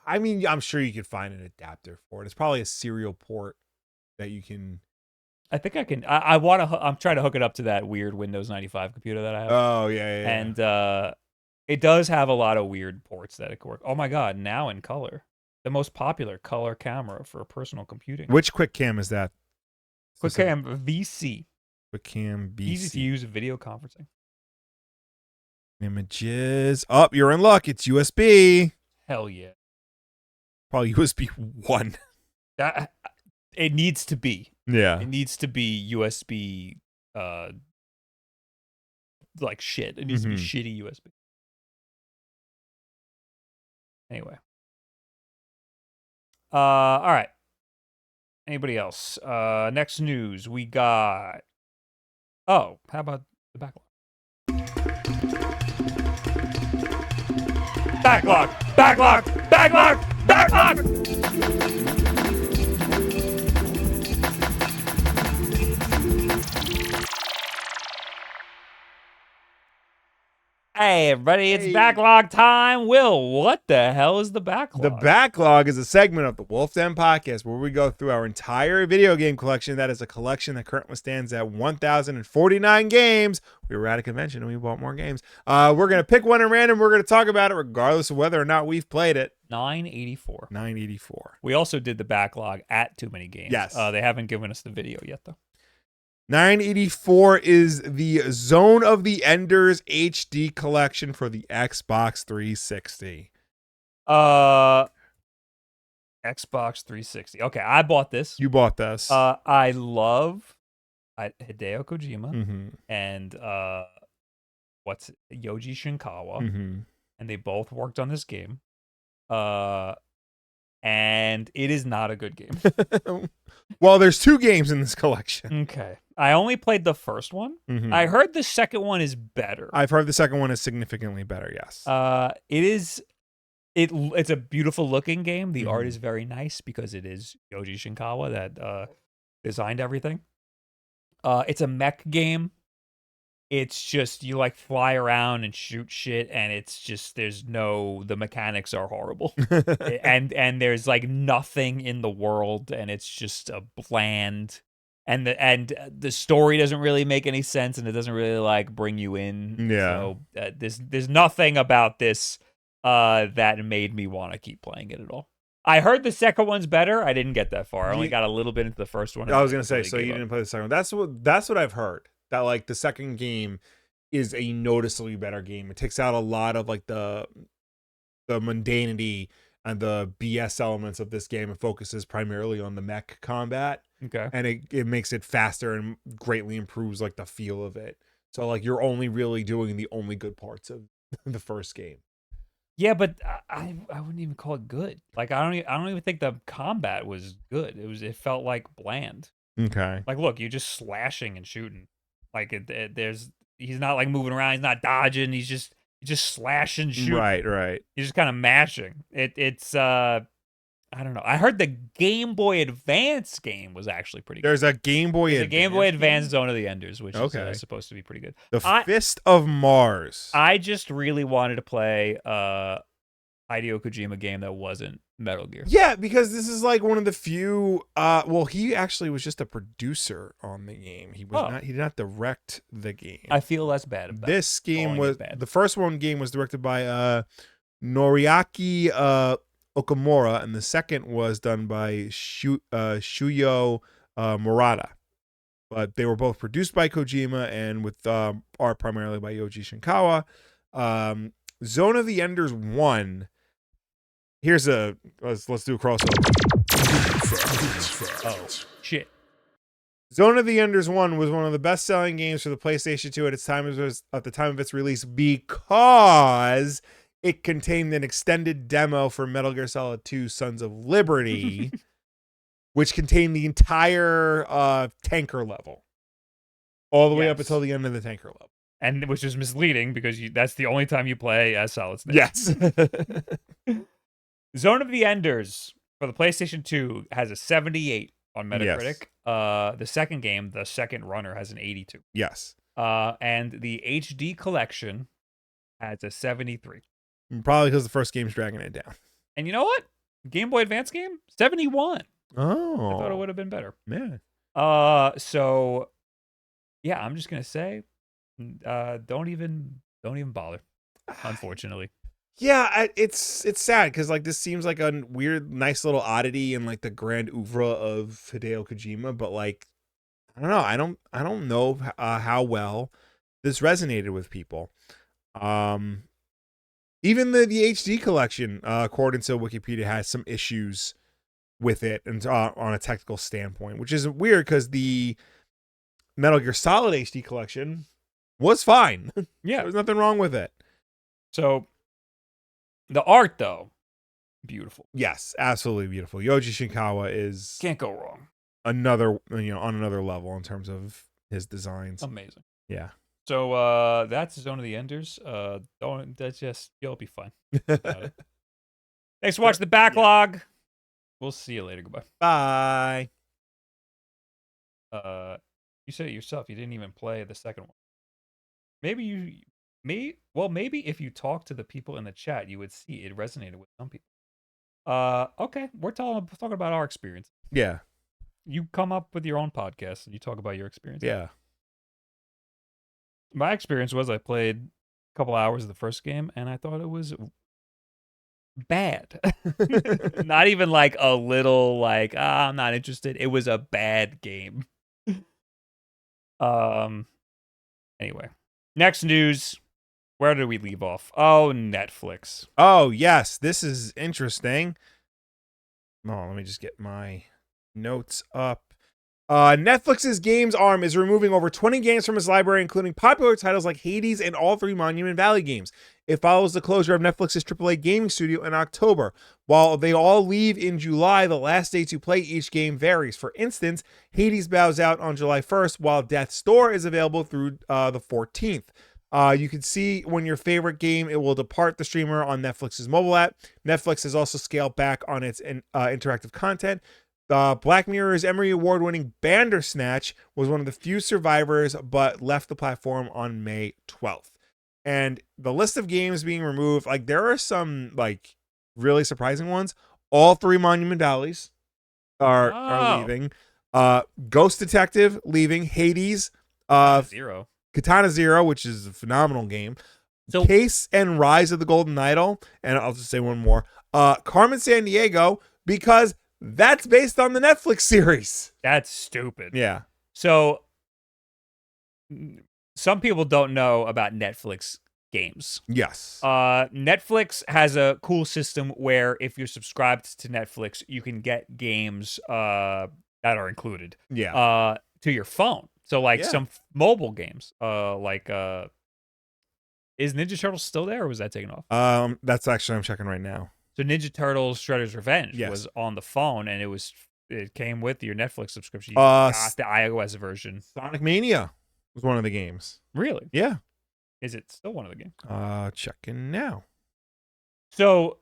I mean, I'm sure you could find an adapter for it. It's probably a serial port that you can. I think I can. I want to. I'm trying to hook it up to that weird Windows 95 computer that I have. Oh yeah. And it does have a lot of weird ports that it can work. Oh my god! Now in color, the most popular color camera for personal computing. Which Quick Cam is that? Quick Cam VC. Quick Cam VC. Easy to use video conferencing. Images. Oh, you're in luck. It's USB. Hell yeah. Probably USB 1. That it needs to be. Yeah. It needs to be USB. Like shit. It needs to be shitty USB. Anyway. All right. Anybody else? Next news. We got. Oh, how about the backlog? Backlog! Backlog! Backlog! Backlog! Hey, everybody, it's backlog time. Will, what the hell is the backlog? The backlog is a segment of the WULFF DEN Podcast where we go through our entire video game collection. That is a collection that currently stands at 1,049 games. We were at a convention and we bought more games. We're going to pick one at random. We're going to talk about it regardless of whether or not we've played it. 984. 984. We also did the backlog at Too Many Games. Yes. They haven't given us the video yet, though. 984 is the Zone of the Enders HD collection for the Xbox 360. Xbox 360. Okay, I bought this. You bought this. I love Hideo Kojima Mm-hmm. and Yoji Shinkawa, Mm-hmm. and they both worked on this game. And it is not a good game. Well, there's 2 games in this collection. Okay. I only played the first one. Mm-hmm. I heard the second one is better. I've heard the second one is significantly better, yes. It's a beautiful looking game. The art Mhm. is very nice because it is Yoji Shinkawa that designed everything. It's a mech game. It's just you like fly around and shoot shit, and it's just the mechanics are horrible. and there's like nothing in the world, and it's just a bland, and the story doesn't really make any sense, and it doesn't really like bring you in. Yeah. So there's nothing about this that made me want to keep playing it at all. I heard the second one's better. I didn't get that far. I only got a little bit into the first one. I was gonna say, so you didn't play the second one. That's what I've heard. That like the second game is a noticeably better game. It takes out a lot of like the mundanity and the BS elements of this game and focuses primarily on the mech combat. Okay. And it makes it faster and greatly improves like the feel of it. So like you're only really doing the only good parts of the first game. Yeah, but I wouldn't even call it good. Like I don't even think the combat was good. It felt like bland. Okay. Like look, you're just slashing and shooting. Like he's not like moving around. He's not dodging. He's just slashing, shooting. Right. He's just kind of mashing. It's I don't know. I heard the Game Boy Advance game was actually pretty good. There's a Game Boy There's Advance. a Game Boy Advance Zone of the Enders, which Okay. is supposed to be pretty good. The Fist of Mars. I just really wanted to play Hideo Kojima game that wasn't Metal Gear. Yeah, because this is like one of the few well, he actually was just a producer on the game. He did not direct the game. I feel less bad about this game calling was it bad. the first game was directed by Noriaki Okamura, and the second was done by Shuyo Murata. But they were both produced by Kojima and with art primarily by Yoji Shinkawa. Zone of the Enders 1. Let's do a crossover. Oh shit! Zone of the Enders 1 was one of the best-selling games for the PlayStation 2 at the time of its release because it contained an extended demo for Metal Gear Solid 2: Sons of Liberty. which contained the entire tanker level, all the way up Yes. until the end of the tanker level. And which is misleading because that's the only time you play as Solid Snake. Yes. Zone of the Enders for the PlayStation 2 has a 78 on Metacritic. The second game, The Second Runner, has an 82. Yes. And the HD collection has a 73. Probably because the first game's dragging it down. And you know what? Game Boy Advance game, 71. Oh. I thought it would have been better. Yeah. So yeah, I'm just gonna say, don't even bother. Unfortunately. Yeah, it's sad because like this seems like a weird, nice little oddity in like the grand oeuvre of Hideo Kojima, but like I don't know, I don't know how well this resonated with people. Even the HD collection, according to Wikipedia, has some issues with it and on a technical standpoint, which is weird because the Metal Gear Solid HD collection was fine. Yeah, there's nothing wrong with it. So the art, though, beautiful. Yes, absolutely beautiful. Yoji Shinkawa is Can't go wrong. Another, on another level in terms of his designs. Amazing. Yeah. So that's Zone of the Enders. You'll be fine. Thanks for watching the Backlog. Yeah. We'll see you later. Goodbye. Bye. You said it yourself. You didn't even play the second one. Maybe if you talk to the people in the chat, you would see it resonated with some people. Okay, we're talking about our experience. Yeah. You come up with your own podcast and you talk about your experience. Yeah. My experience was I played a couple hours of the first game and I thought it was bad. Not even like a little like, I'm not interested. It was a bad game. Anyway, next news. Where did we leave off? Oh, Netflix. Oh, yes. This is interesting. Oh, let me just get my notes up. Netflix's games arm is removing over 20 games from its library, including popular titles like Hades and all 3 Monument Valley games. It follows the closure of Netflix's AAA gaming studio in October. While they all leave in July, the last day to play each game varies. For instance, Hades bows out on July 1st, while Death's Door is available through the 14th. You can see when your favorite game, it will depart the streamer on Netflix's mobile app. Netflix has also scaled back on its interactive content. Black Mirror's Emory Award-winning Bandersnatch was one of the few survivors, but left the platform on May 12th. And the list of games being removed, like there are some like really surprising ones. All 3 Monument Valleys are leaving. Ghost Detective leaving. Hades. Zero. Katana Zero, which is a phenomenal game. So, Case and Rise of the Golden Idol. And I'll just say one more. Carmen Sandiego, because that's based on the Netflix series. That's stupid. Yeah. So some people don't know about Netflix games. Yes. Netflix has a cool system where if you're subscribed to Netflix, you can get games that are included. Yeah. To your phone. So like some mobile games. Is Ninja Turtles still there or was that taken off? That's actually I'm checking right now. So Ninja Turtles Shredder's Revenge Yes. was on the phone and it came with your Netflix subscription. You got the iOS version. Sonic Mania was one of the games. Really? Yeah. Is it still one of the games? Checking now. So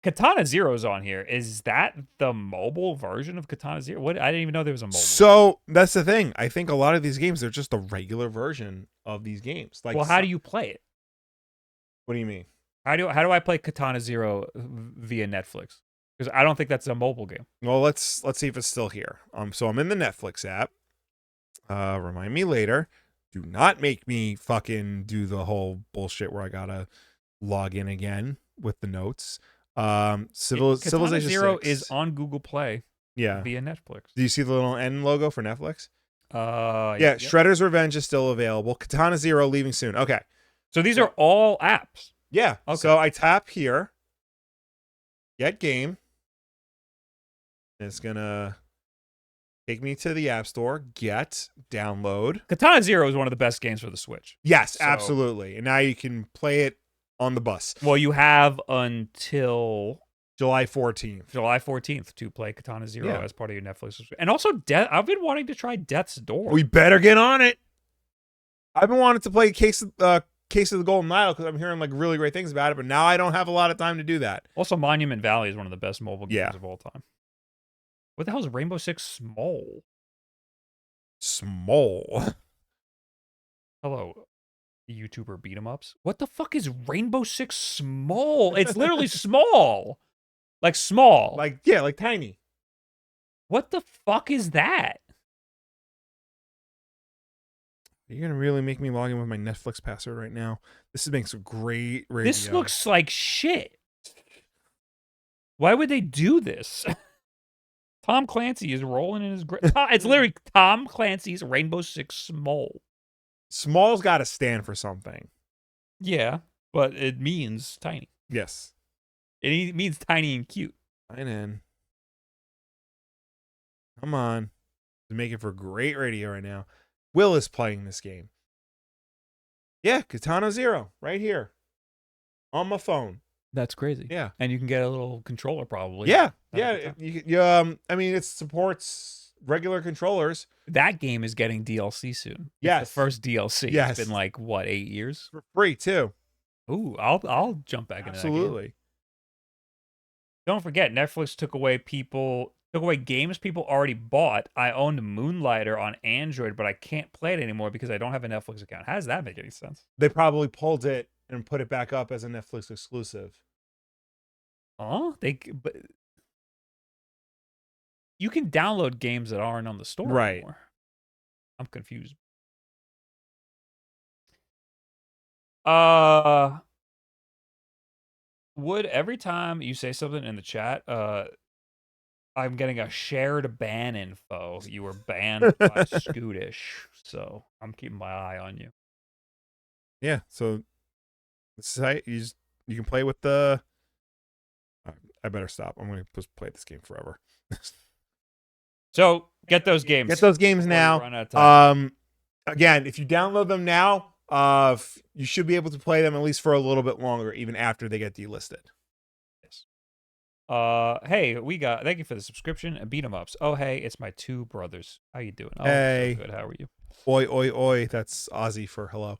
Katana Zero's on here. Is that the mobile version of Katana Zero? What? I didn't even know there was a mobile. So that's the thing. I think a lot of these games, they're just a regular version of these games. Like, well, how do you play it? What do you mean? How do I play Katana Zero via Netflix? Because I don't think that's a mobile game. Well, let's see if it's still here. So I'm in the Netflix app. Remind me later. Do not make me fucking do the whole bullshit where I gotta log in again with the notes. Civilization Zero 6 is on Google Play. Yeah. Via Netflix. Do you see the little N logo for Netflix? Yeah. Yep. Shredder's Revenge is still available. Katana Zero leaving soon. Okay. So these are all apps. Yeah. Okay. So I tap here. Get game. It's gonna take me to the App Store. Get, download. Katana Zero is one of the best games for the Switch. Yes, absolutely. And now you can play it on the bus. Well, you have until July 14th. July 14th to play Katana Zero Yeah. as part of your Netflix subscription. And also, I've been wanting to try Death's Door. We better get on it. I've been wanting to play Case of the Golden Nile because I'm hearing like really great things about it, but now I don't have a lot of time to do that. Also, Monument Valley is one of the best mobile games Yeah. of all time. What the hell is Rainbow Six Small? Small. Hello, YouTuber beat 'em ups. What the fuck is Rainbow Six Small? It's literally small. Like small. Like, yeah, like tiny. What the fuck is that? You're going to really make me log in with my Netflix password right now. This makes a great radio. This looks like shit. Why would they do this? Tom Clancy is rolling in his it's literally Tom Clancy's Rainbow Six Small. Small's got to stand for something. Yeah, but it means tiny. Yes. It means tiny and cute. Sign in. Come on. It's making for great radio right now. Will is playing this game. Yeah, Katana Zero right here on my phone. That's crazy. Yeah. And you can get a little controller probably. Yeah. Yeah. I mean, it supports regular controllers. That game is getting DLC soon. Yes. It's the first DLC. Yes. It's been like, what, 8 years? For free, too. Ooh, I'll jump back into that game. Absolutely. Don't forget, Netflix took away games people already bought. I owned Moonlighter on Android, but I can't play it anymore because I don't have a Netflix account. How does that make any sense? They probably pulled it and put it back up as a Netflix exclusive. Huh? But you can download games that aren't on the store anymore. I'm confused. Would every time you say something in the chat, I'm getting a shared ban info. You were banned by Scootish, so I'm keeping my eye on you. Yeah, so the site you can play with the. I better stop. I'm going to just play this game forever. So get those games. Get those games now. Again, if you download them now, you should be able to play them at least for a little bit longer, even after they get delisted. Yes. Hey, thank you for the subscription and beat 'em ups. Oh, hey, it's my two brothers. How you doing? Oh, hey. So good. How are you? Oi, oi, oi. That's Aussie for hello.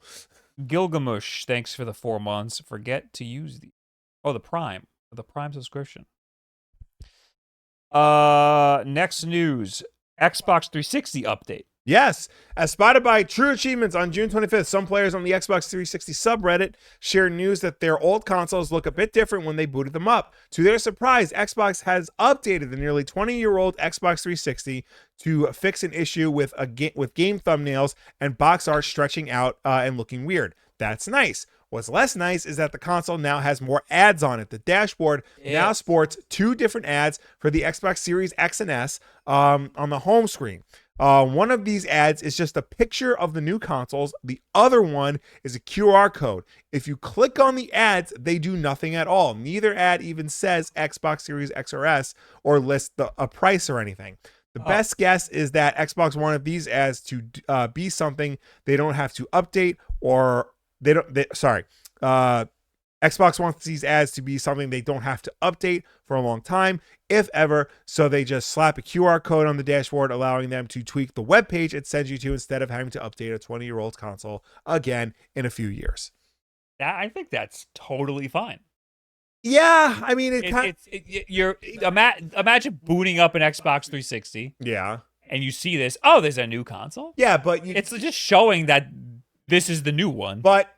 Gilgamesh, thanks for the 4 months. Forget to use the Prime subscription. Next news, Xbox 360 update. Yes, as spotted by True Achievements on June 25th, some players on the Xbox 360 subreddit shared news that their old consoles look a bit different when they booted them up. To their surprise, Xbox has updated the nearly 20-year-old Xbox 360 to fix an issue with game thumbnails and box art stretching out and looking weird. That's nice. What's less nice is that the console now has more ads on it. The dashboard now sports 2 different ads for the Xbox Series X and S on the home screen. One of these ads is just a picture of the new consoles. The other one is a QR code. If you click on the ads, they do nothing at all. Neither ad even says Xbox Series X or S or lists a price or anything. The best guess is that Xbox wanted these ads to be something they don't have to update or Xbox wants these ads to be something they don't have to update for a long time, if ever, so they just slap a QR code on the dashboard, allowing them to tweak the web page it sends you to instead of having to update a 20-year-old console again in a few years. I think that's totally fine. Yeah, I mean, imagine booting up an Xbox 360. Yeah. And you see this, oh, there's a new console? Yeah, but it's just showing that this is the new one. But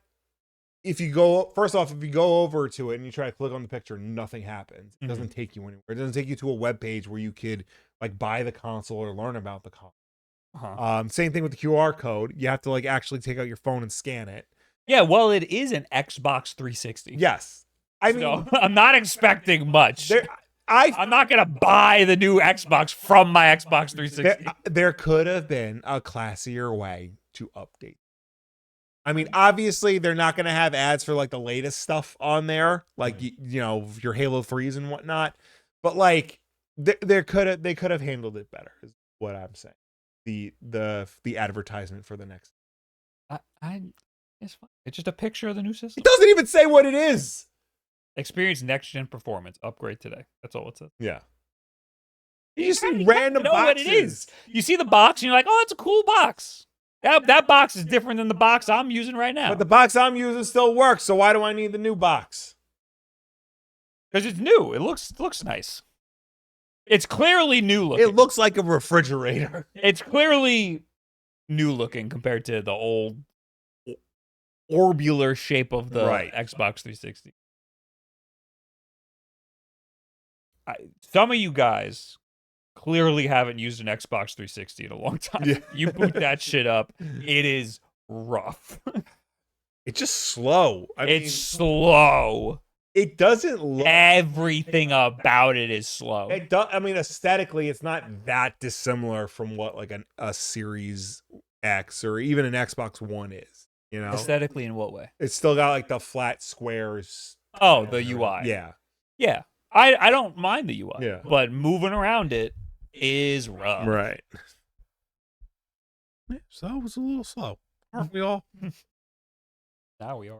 if you go over to it and you try to click on the picture, nothing happens. It doesn't take you anywhere. It doesn't take you to a web page where you could like buy the console or learn about the console. Same thing with the QR code. You have to like actually take out your phone and scan it. Yeah, well, it is an Xbox 360. Yes. I mean, I'm not expecting much. I'm not going to buy the new Xbox from my Xbox 360. There could have been a classier way to update. I mean, obviously, they're not going to have ads for like the latest stuff on there, like you know, your Halo 3s and whatnot. But like, they could have handled it better. Is what I'm saying. The advertisement for the next. It's fine. It's just a picture of the new system. It doesn't even say what it is. Experience next-gen performance. Upgrade today. That's all it says. Yeah. You just see random know boxes. What it is. You see the box, and you're like, oh, that's a cool box. That box is different than the box I'm using right now. But the box I'm using still works, so why do I need the new box? Because it's new. It looks nice. It's clearly new looking. It looks like a refrigerator. It's clearly new looking compared to the old orbular shape of the Xbox 360. Some of you guys clearly haven't used an Xbox 360 in a long time. Yeah. You boot that shit up, it is rough. It's just slow. It's slow. It doesn't look... Everything about it is slow. It does. I mean, aesthetically, it's not that dissimilar from what like a Series X or even an Xbox One is. You know, aesthetically in what way? It's still got like the flat squares. Oh, the UI. Yeah, yeah. I don't mind the UI. Yeah, but moving around it is rough. Right. Yeah, so it was a little slow, aren't we all? Now we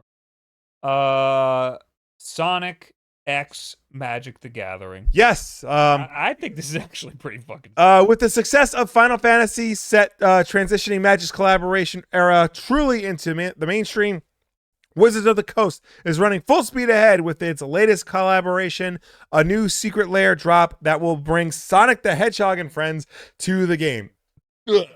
are. Sonic X Magic the Gathering. Yes. I think this is actually pretty fucking with the success of Final Fantasy set transitioning Magic's collaboration era truly into the mainstream, Wizards of the Coast is running full speed ahead with its latest collaboration, a new secret lair drop that will bring Sonic the Hedgehog and friends to the game. Ugh.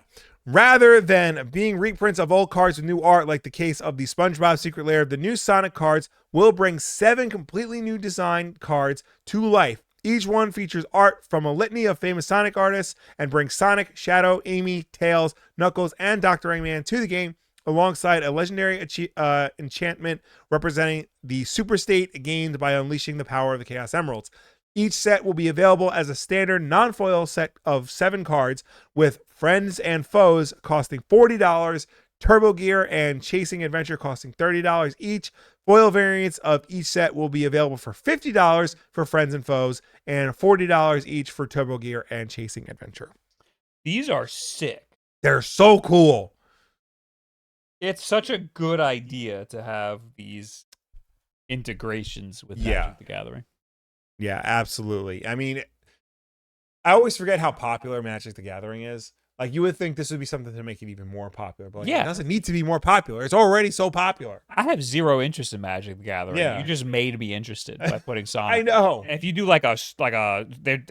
Rather than being reprints of old cards with new art like the case of the SpongeBob Secret Lair, the new Sonic cards will bring 7 completely new design cards to life. Each one features art from a litany of famous Sonic artists and brings Sonic, Shadow, Amy, Tails, Knuckles, and Dr. Eggman to the game, alongside a legendary enchantment representing the super state gained by unleashing the power of the Chaos Emeralds. Each set will be available as a standard non-foil set of 7 cards, with Friends and Foes costing $40, Turbo Gear and Chasing Adventure costing $30 each. Foil variants of each set will be available for $50 for Friends and Foes and $40 each for Turbo Gear and Chasing Adventure. These are sick. They're so cool. It's such a good idea to have these integrations with Magic the Gathering. Yeah, absolutely. I mean, I always forget how popular Magic the Gathering is. Like, you would think this would be something to make it even more popular, but like, it doesn't need to be more popular. It's already so popular. I have zero interest in Magic the Gathering. Yeah. You just made me interested by putting Sonic. I know. If you do it looks like they're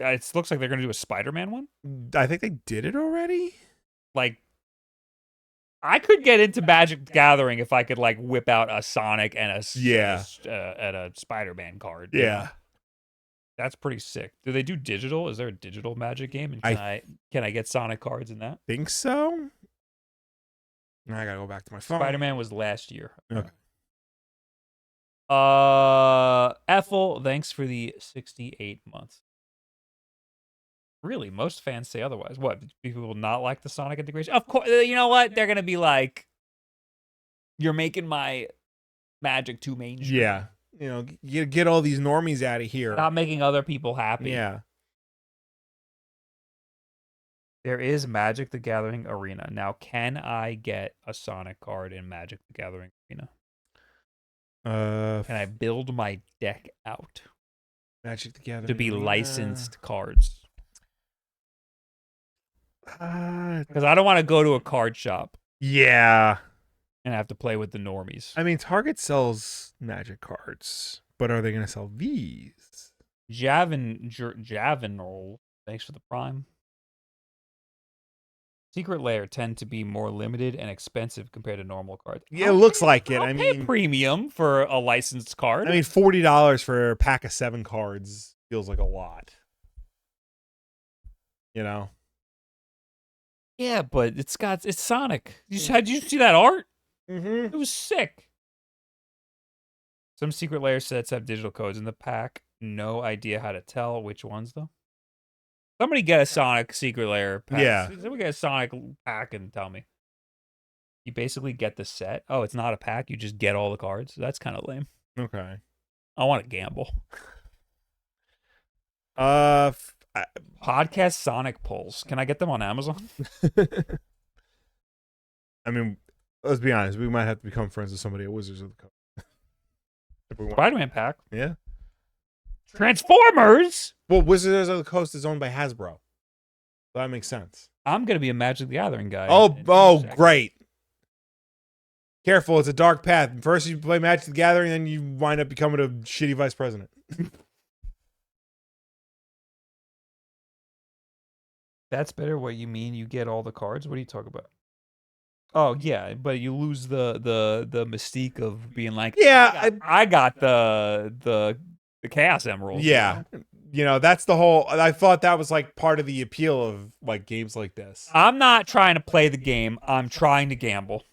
going to do a Spider-Man one. I think they did it already. Like, I could get into Magic the Gathering if I could like whip out a Sonic and a Spider-Man card. Yeah. You know? That's pretty sick. Do they do digital? Is there a digital Magic game? And can I get Sonic cards in that? Think so. I gotta go back to my phone. Spider-Man was last year. Okay. Ethel, thanks for the 68 months. Really, most fans say otherwise. What? Do people not like the Sonic integration? Of course. You know what? They're gonna be like, "You're making my Magic too mainstream." Yeah. You know, get all these normies out of here. Not making other people happy. Yeah. There is Magic the Gathering Arena. Now, can I get a Sonic card in Magic the Gathering Arena? Can I build my deck out? Magic the Gathering to be Arena. Licensed cards. Because I don't want to go to a card shop. Yeah. And have to play with the normies. I mean, Target sells Magic cards, but are they going to sell these? Javinol, thanks for the Prime. Secret Lair tend to be more limited and expensive compared to normal cards. Yeah, it looks like it. I mean, premium for a licensed card. I mean, $40 for a pack of 7 cards feels like a lot. You know? Yeah, but it's Sonic. Did you see that art? Mm-hmm. It was sick. Some Secret Lair sets have digital codes in the pack. No idea how to tell which ones, though. Somebody get a Sonic Secret Lair pack. Yeah. Somebody get a Sonic pack and tell me. You basically get the set. Oh, it's not a pack. You just get all the cards. That's kind of lame. Okay. I want to gamble. Podcast Sonic polls. Can I get them on Amazon? I mean, let's be honest. We might have to become friends with somebody at Wizards of the Coast. Spider-Man pack. Yeah. Transformers? Well, Wizards of the Coast is owned by Hasbro. So that makes sense. I'm going to be a Magic the Gathering guy. Oh, great. Careful, it's a dark path. First you play Magic the Gathering, then you wind up becoming a shitty vice president. That's better. What you mean? You get all the cards? What are you talking about? Oh yeah, but you lose the mystique of being like, yeah, I got the Chaos Emeralds. Yeah, that's the whole. I thought that was like part of the appeal of like games like this. I'm not trying to play the game. I'm trying to gamble.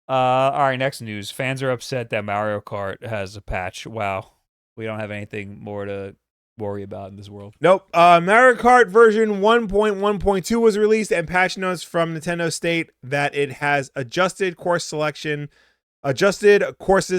All right, next news. Fans are upset that Mario Kart has a patch. Wow, we don't have anything more to worry about in this world. Nope. Mario Kart version 1.1.2 was released, and patch notes from Nintendo state that it has adjusted courses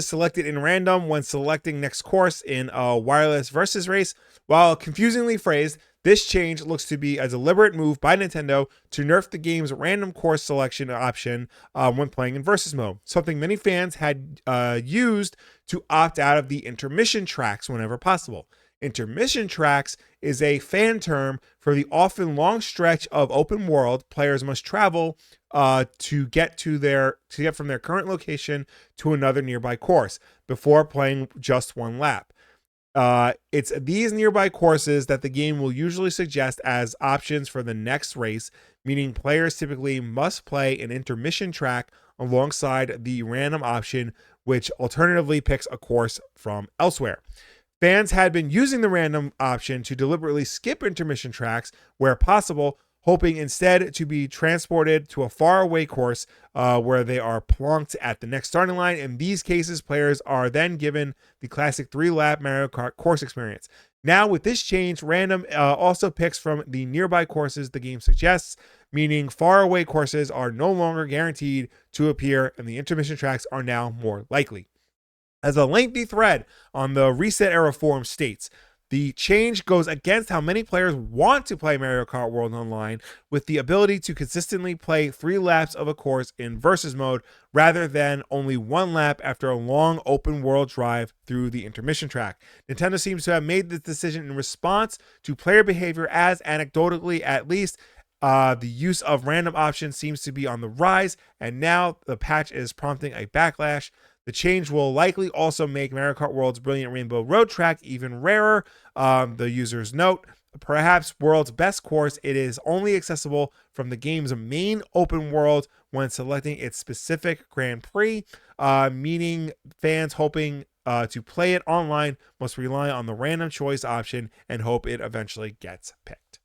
selected in random when selecting next course in a wireless versus race. While confusingly phrased, this change looks to be a deliberate move by Nintendo to nerf the game's random course selection option when playing in versus mode, something many fans had used to opt out of the intermission tracks whenever possible. Intermission tracks is a fan term for the often long stretch of open world players must travel to get from their current location to another nearby course before playing just one lap. It's these nearby courses that the game will usually suggest as options for the next race, meaning players typically must play an intermission track alongside the random option, which alternatively picks a course from elsewhere. Fans had been using the random option to deliberately skip intermission tracks where possible, hoping instead to be transported to a faraway course where they are plonked at the next starting line. In these cases, players are then given the classic 3-lap Mario Kart course experience. Now, with this change, random also picks from the nearby courses the game suggests, meaning faraway courses are no longer guaranteed to appear, and the intermission tracks are now more likely. As a lengthy thread on the Reset Era forum states, the change goes against how many players want to play Mario Kart World Online, with the ability to consistently play 3 laps of a course in versus mode rather than only 1 lap after a long open world drive through the intermission track. Nintendo seems to have made this decision in response to player behavior, as anecdotally at least, the use of random options seems to be on the rise, and now the patch is prompting a backlash. The change will likely also make Mario Kart World's brilliant Rainbow Road track even rarer. The users note, perhaps World's best course, it is only accessible from the game's main open world when selecting its specific Grand Prix, meaning fans hoping to play it online must rely on the random choice option and hope it eventually gets picked.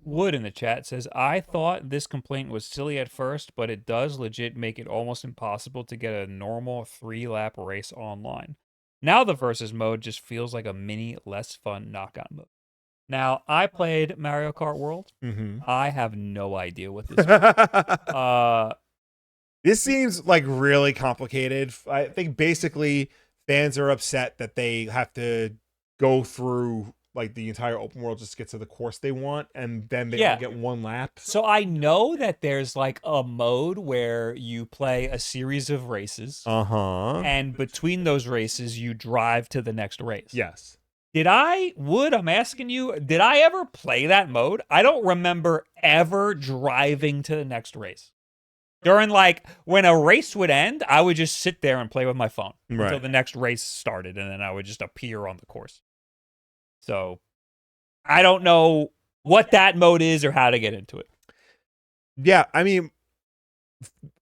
Wood in the chat says, I thought this complaint was silly at first, but it does legit make it almost impossible to get a normal 3-lap race online. Now the versus mode just feels like a mini, less fun knockout mode. Now, I played Mario Kart World. Mm-hmm. I have no idea what this is. This seems like really complicated. I think basically fans are upset that they have to go through like the entire open world just to get to the course they want, and then they only get 1 lap. So I know that there's like a mode where you play a series of races. And between those races, you drive to the next race. Yes. I'm asking you, did I ever play that mode? I don't remember ever driving to the next race. During like when a race would end, I would just sit there and play with my phone until the next race started, and then I would just appear on the course. So I don't know what that mode is or how to get into it. Yeah, I mean,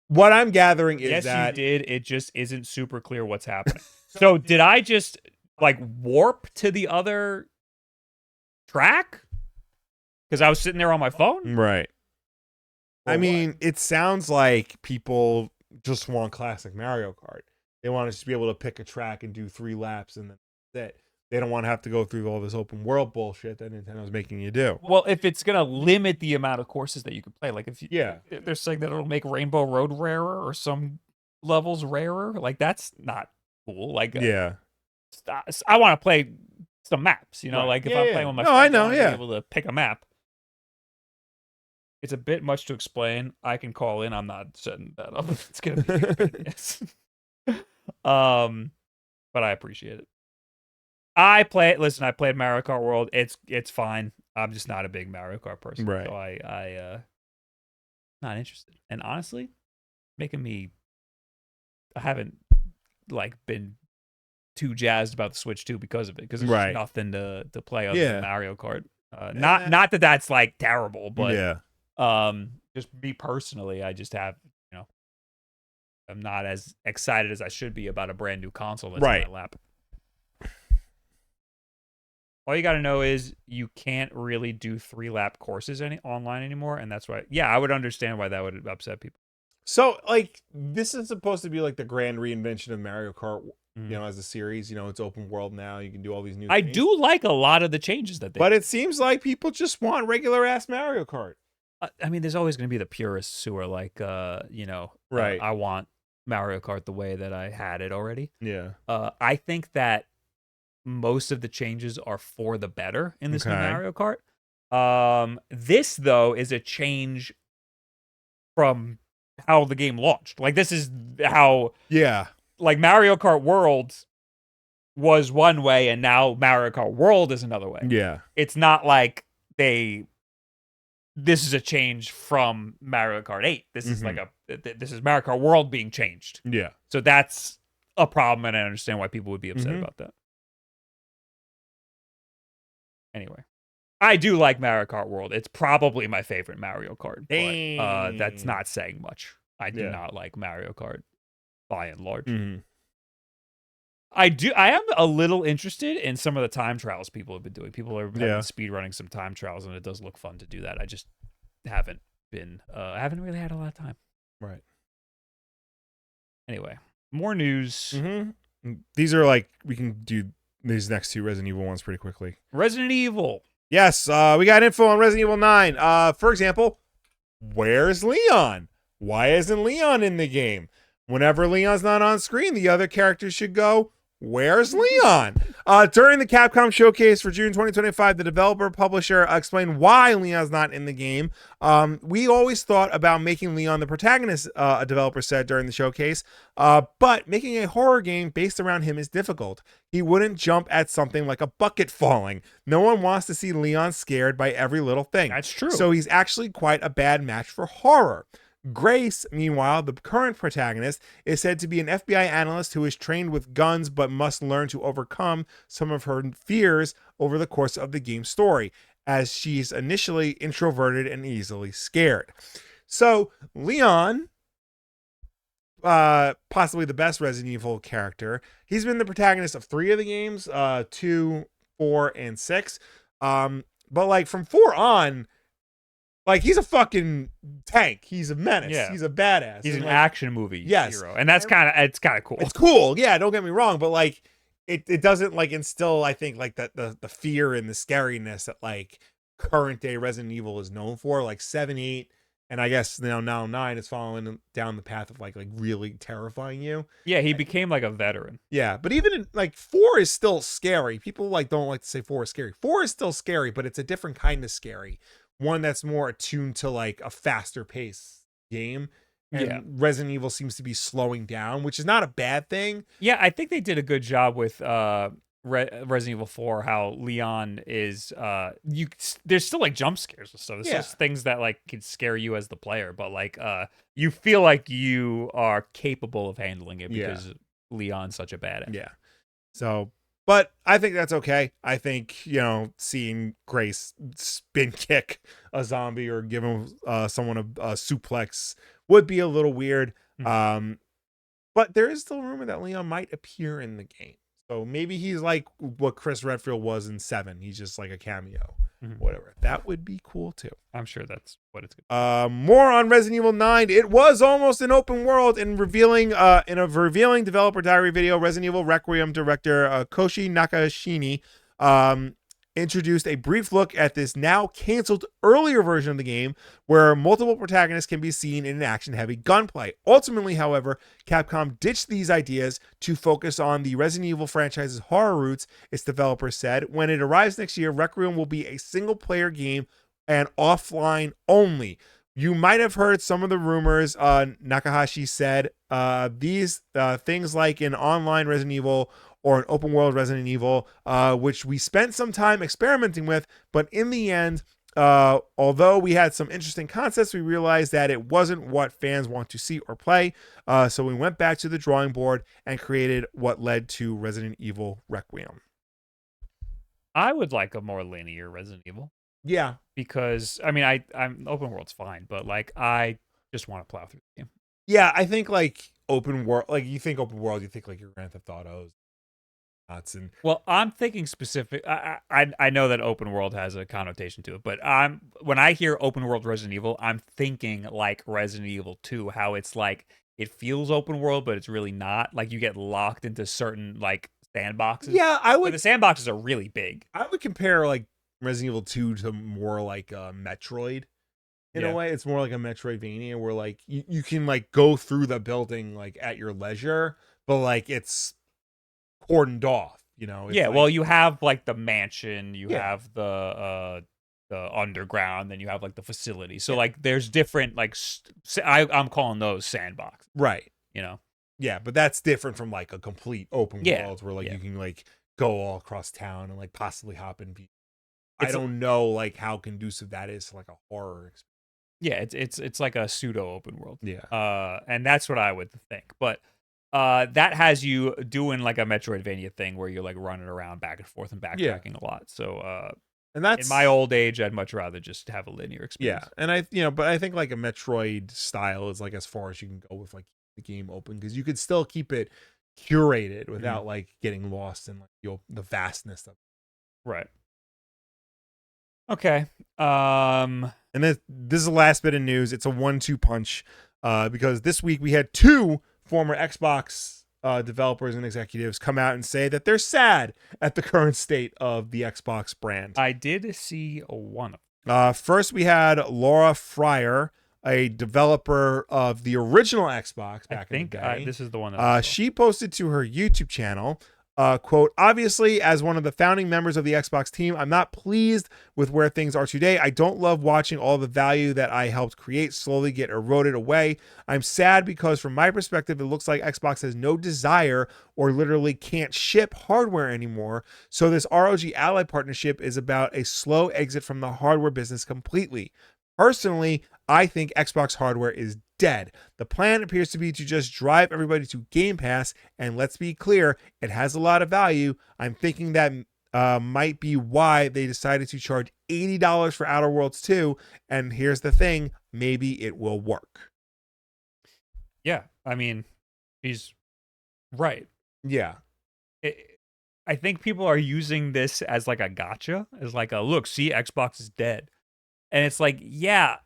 what I'm gathering is that... Yes, you did. It just isn't super clear what's happening. So did I just like warp to the other track? Because I was sitting there on my phone? Right. I mean, it sounds like people just want classic Mario Kart. They want to just be able to pick a track and do 3 laps and then that's it. They don't want to have to go through all this open world bullshit that Nintendo's making you do. Well, if it's going to limit the amount of courses that you can play, like if they're saying that it'll make Rainbow Road rarer or some levels rarer, like that's not cool. Like, I want to play some maps, like if I'm playing with my friends, I know, be able to pick a map. It's a bit much to explain. I can call in. I'm not setting that up. It's going to be but I appreciate it. I played Mario Kart World. It's fine. I'm just not a big Mario Kart person. Right. So I not interested. And honestly, I haven't like been too jazzed about the Switch 2 because of it, because there's just nothing to play other than Mario Kart. Not that that's like terrible, but just me personally, I just have, I'm not as excited as I should be about a brand new console that's in my lap. All you got to know is you can't really do 3-lap courses online anymore, and that's why. Yeah, I would understand why that would upset people. So, like, this is supposed to be like the grand reinvention of Mario Kart, as a series. It's open world now. You can do all these new things. I do like a lot of the changes that they But it seems like people just want regular-ass Mario Kart. I mean, there's always going to be the purists who are like, I want Mario Kart the way that I had it already. Yeah. I think that most of the changes are for the better in this new Mario Kart. This, though, is a change from how the game launched. Like, this is how... Yeah. Like, Mario Kart World was one way, and now Mario Kart World is another way. Yeah. It's not like this is a change from Mario Kart 8. This is this is Mario Kart World being changed. Yeah. So that's a problem, and I understand why people would be upset about that. Anyway, I do like Mario Kart World. It's probably my favorite Mario Kart, but that's not saying much. I do not like Mario Kart by and large. I am a little interested in some of the time trials people have been doing. People are speedrunning some time trials, and it does look fun to do that. I just haven't been, I haven't really had a lot of time. Right. Anyway, more news. These are like, we can do these next two Resident Evil ones pretty quickly. Resident Evil. Yes, we got info on Resident Evil 9. For example, where's Leon? Why isn't Leon in the game? Whenever Leon's not on screen, the other characters should go, where's Leon? During the Capcom showcase for June 2025, the developer publisher explained why Leon's not in the game. We always thought about making Leon the protagonist, a developer said during the showcase, but making a horror game based around him is difficult. He wouldn't jump at something like a bucket falling. No one wants to see Leon scared by every little thing. That's true. So he's actually quite a bad match for horror. Grace, meanwhile, the current protagonist, is said to be an FBI analyst who is trained with guns but must learn to overcome some of her fears over the course of the game's story, as she's initially introverted and easily scared. So, Leon, possibly the best Resident Evil character, he's been the protagonist of 3 of the games, 2, 4, and 6. But like from 4 on, like, he's a fucking tank. He's a menace. Yeah. He's a badass. He's an action movie hero. And it's kind of cool. It's cool. Yeah, don't get me wrong. But, like, it doesn't, like, instill, I think, like, the fear and the scariness that, like, current day Resident Evil is known for. Like, 7, 8, and I guess now 9 is following down the path of, like really terrifying you. Yeah, he became, like, a veteran. Yeah, but even, in, like, 4 is still scary. People, like, don't like to say 4 is scary. 4 is still scary, but it's a different kind of scary. One that's more attuned to like a faster pace game. And Resident Evil seems to be slowing down, which is not a bad thing. Yeah, I think they did a good job with Resident Evil 4, how Leon is there's still like jump scares and stuff. There's still things that like can scare you as the player, but like you feel like you are capable of handling it because Leon's such a badass. Yeah. So, but I think that's okay. I think, seeing Grace spin kick a zombie or give him someone a suplex would be a little weird. But there is still rumor that Leon might appear in the game. So maybe he's like what Chris Redfield was in 7. He's just like a cameo. Whatever. That would be cool too. I'm sure that's what it's going to be. More on Resident Evil 9. It was almost an open world in a revealing developer diary video. Resident Evil Requiem director Koshi Nakashini introduced a brief look at this now canceled earlier version of the game where multiple protagonists can be seen in an action-heavy gunplay. Ultimately, however, Capcom ditched these ideas to focus on the Resident Evil franchise's horror roots, its developers said. When it arrives next year, Requiem will be a single-player game and offline only. You might have heard some of the rumors, Nakahashi said. These things like an online Resident Evil or an open world Resident Evil, which we spent some time experimenting with, but in the end, although we had some interesting concepts, we realized that it wasn't what fans want to see or play. So we went back to the drawing board and created what led to Resident Evil Requiem. I would like a more linear Resident Evil. Yeah. Because, I mean, I'm open world's fine, but like I just want to plow through the game. Yeah, I think like open world, like you think open world, you think like your Grand Theft Autos. And well, I'm thinking specific. I know that open world has a connotation to it, but when I hear open world Resident Evil, I'm thinking like Resident Evil 2, how it's like it feels open world, but it's really not. Like you get locked into certain like sandboxes. Yeah, but the sandboxes are really big. I would compare like Resident Evil 2 to more like Metroid. In a way, it's more like a Metroidvania where like you can like go through the building like at your leisure, but like it's cordoned off, you know. It's well, you have like the mansion, you have the underground, then you have like the facility. So like there's different like I'm calling those sandbox, right? You know. Yeah, but that's different from like a complete open world where like you can like go all across town and like possibly hop in. I don't know like how conducive that is to like a horror experience. Yeah, it's like a pseudo open world. Yeah. And that's what I would think. But that has you doing like a Metroidvania thing where you're like running around back and forth and backtracking a lot. So and that's in my old age, I'd much rather just have a linear experience. Yeah. And but I think like a Metroid style is like as far as you can go with like the game open, because you could still keep it curated without like getting lost in like the vastness of it. Right. Okay. And this is the last bit of news. It's a 1-2 punch, because this week we had 2 former Xbox developers and executives come out and say that they're sad at the current state of the Xbox brand. I did see one of them. First, we had Laura Fryer, a developer of the original Xbox back in the day. This is the one that she posted to her YouTube channel, quote, obviously, as one of the founding members of the Xbox team, I'm not pleased with where things are today. I don't love watching all the value that I helped create slowly get eroded away. I'm sad because from my perspective, it looks like Xbox has no desire or literally can't ship hardware anymore. So this ROG Ally partnership is about a slow exit from the hardware business completely. Personally, I think Xbox hardware is dead. The plan appears to be to just drive everybody to Game Pass, and let's be clear, it has a lot of value. I'm thinking that might be why they decided to charge $80 for Outer Worlds 2, and here's the thing, maybe it will work. Yeah, I mean, he's right. Yeah. I think people are using this as like a gotcha, as like a, look, see, Xbox is dead. And it's like, yeah,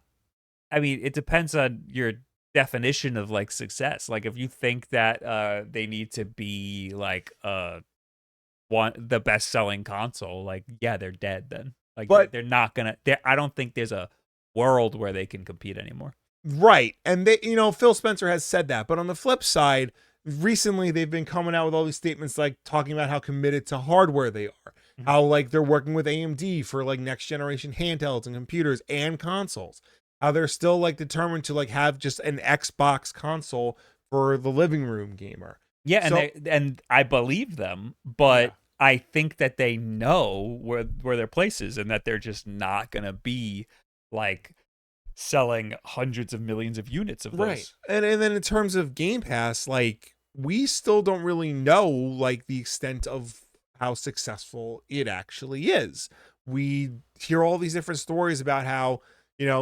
I mean, it depends on your definition of like success. Like if you think that they need to be like the best selling console, like yeah, they're dead then. Like but they're not gonna. I don't think there's a world where they can compete anymore. Right, and they, Phil Spencer has said that. But on the flip side, recently they've been coming out with all these statements like talking about how committed to hardware they are. How like they're working with AMD for like next generation handhelds and computers and consoles. How they're still like determined to like have just an Xbox console for the living room gamer. Yeah, so, and I believe them, but I think that they know where their place is and that they're just not gonna be like selling hundreds of millions of units of those. Right. And then in terms of Game Pass, like we still don't really know like the extent of how successful it actually is. We hear all these different stories about how,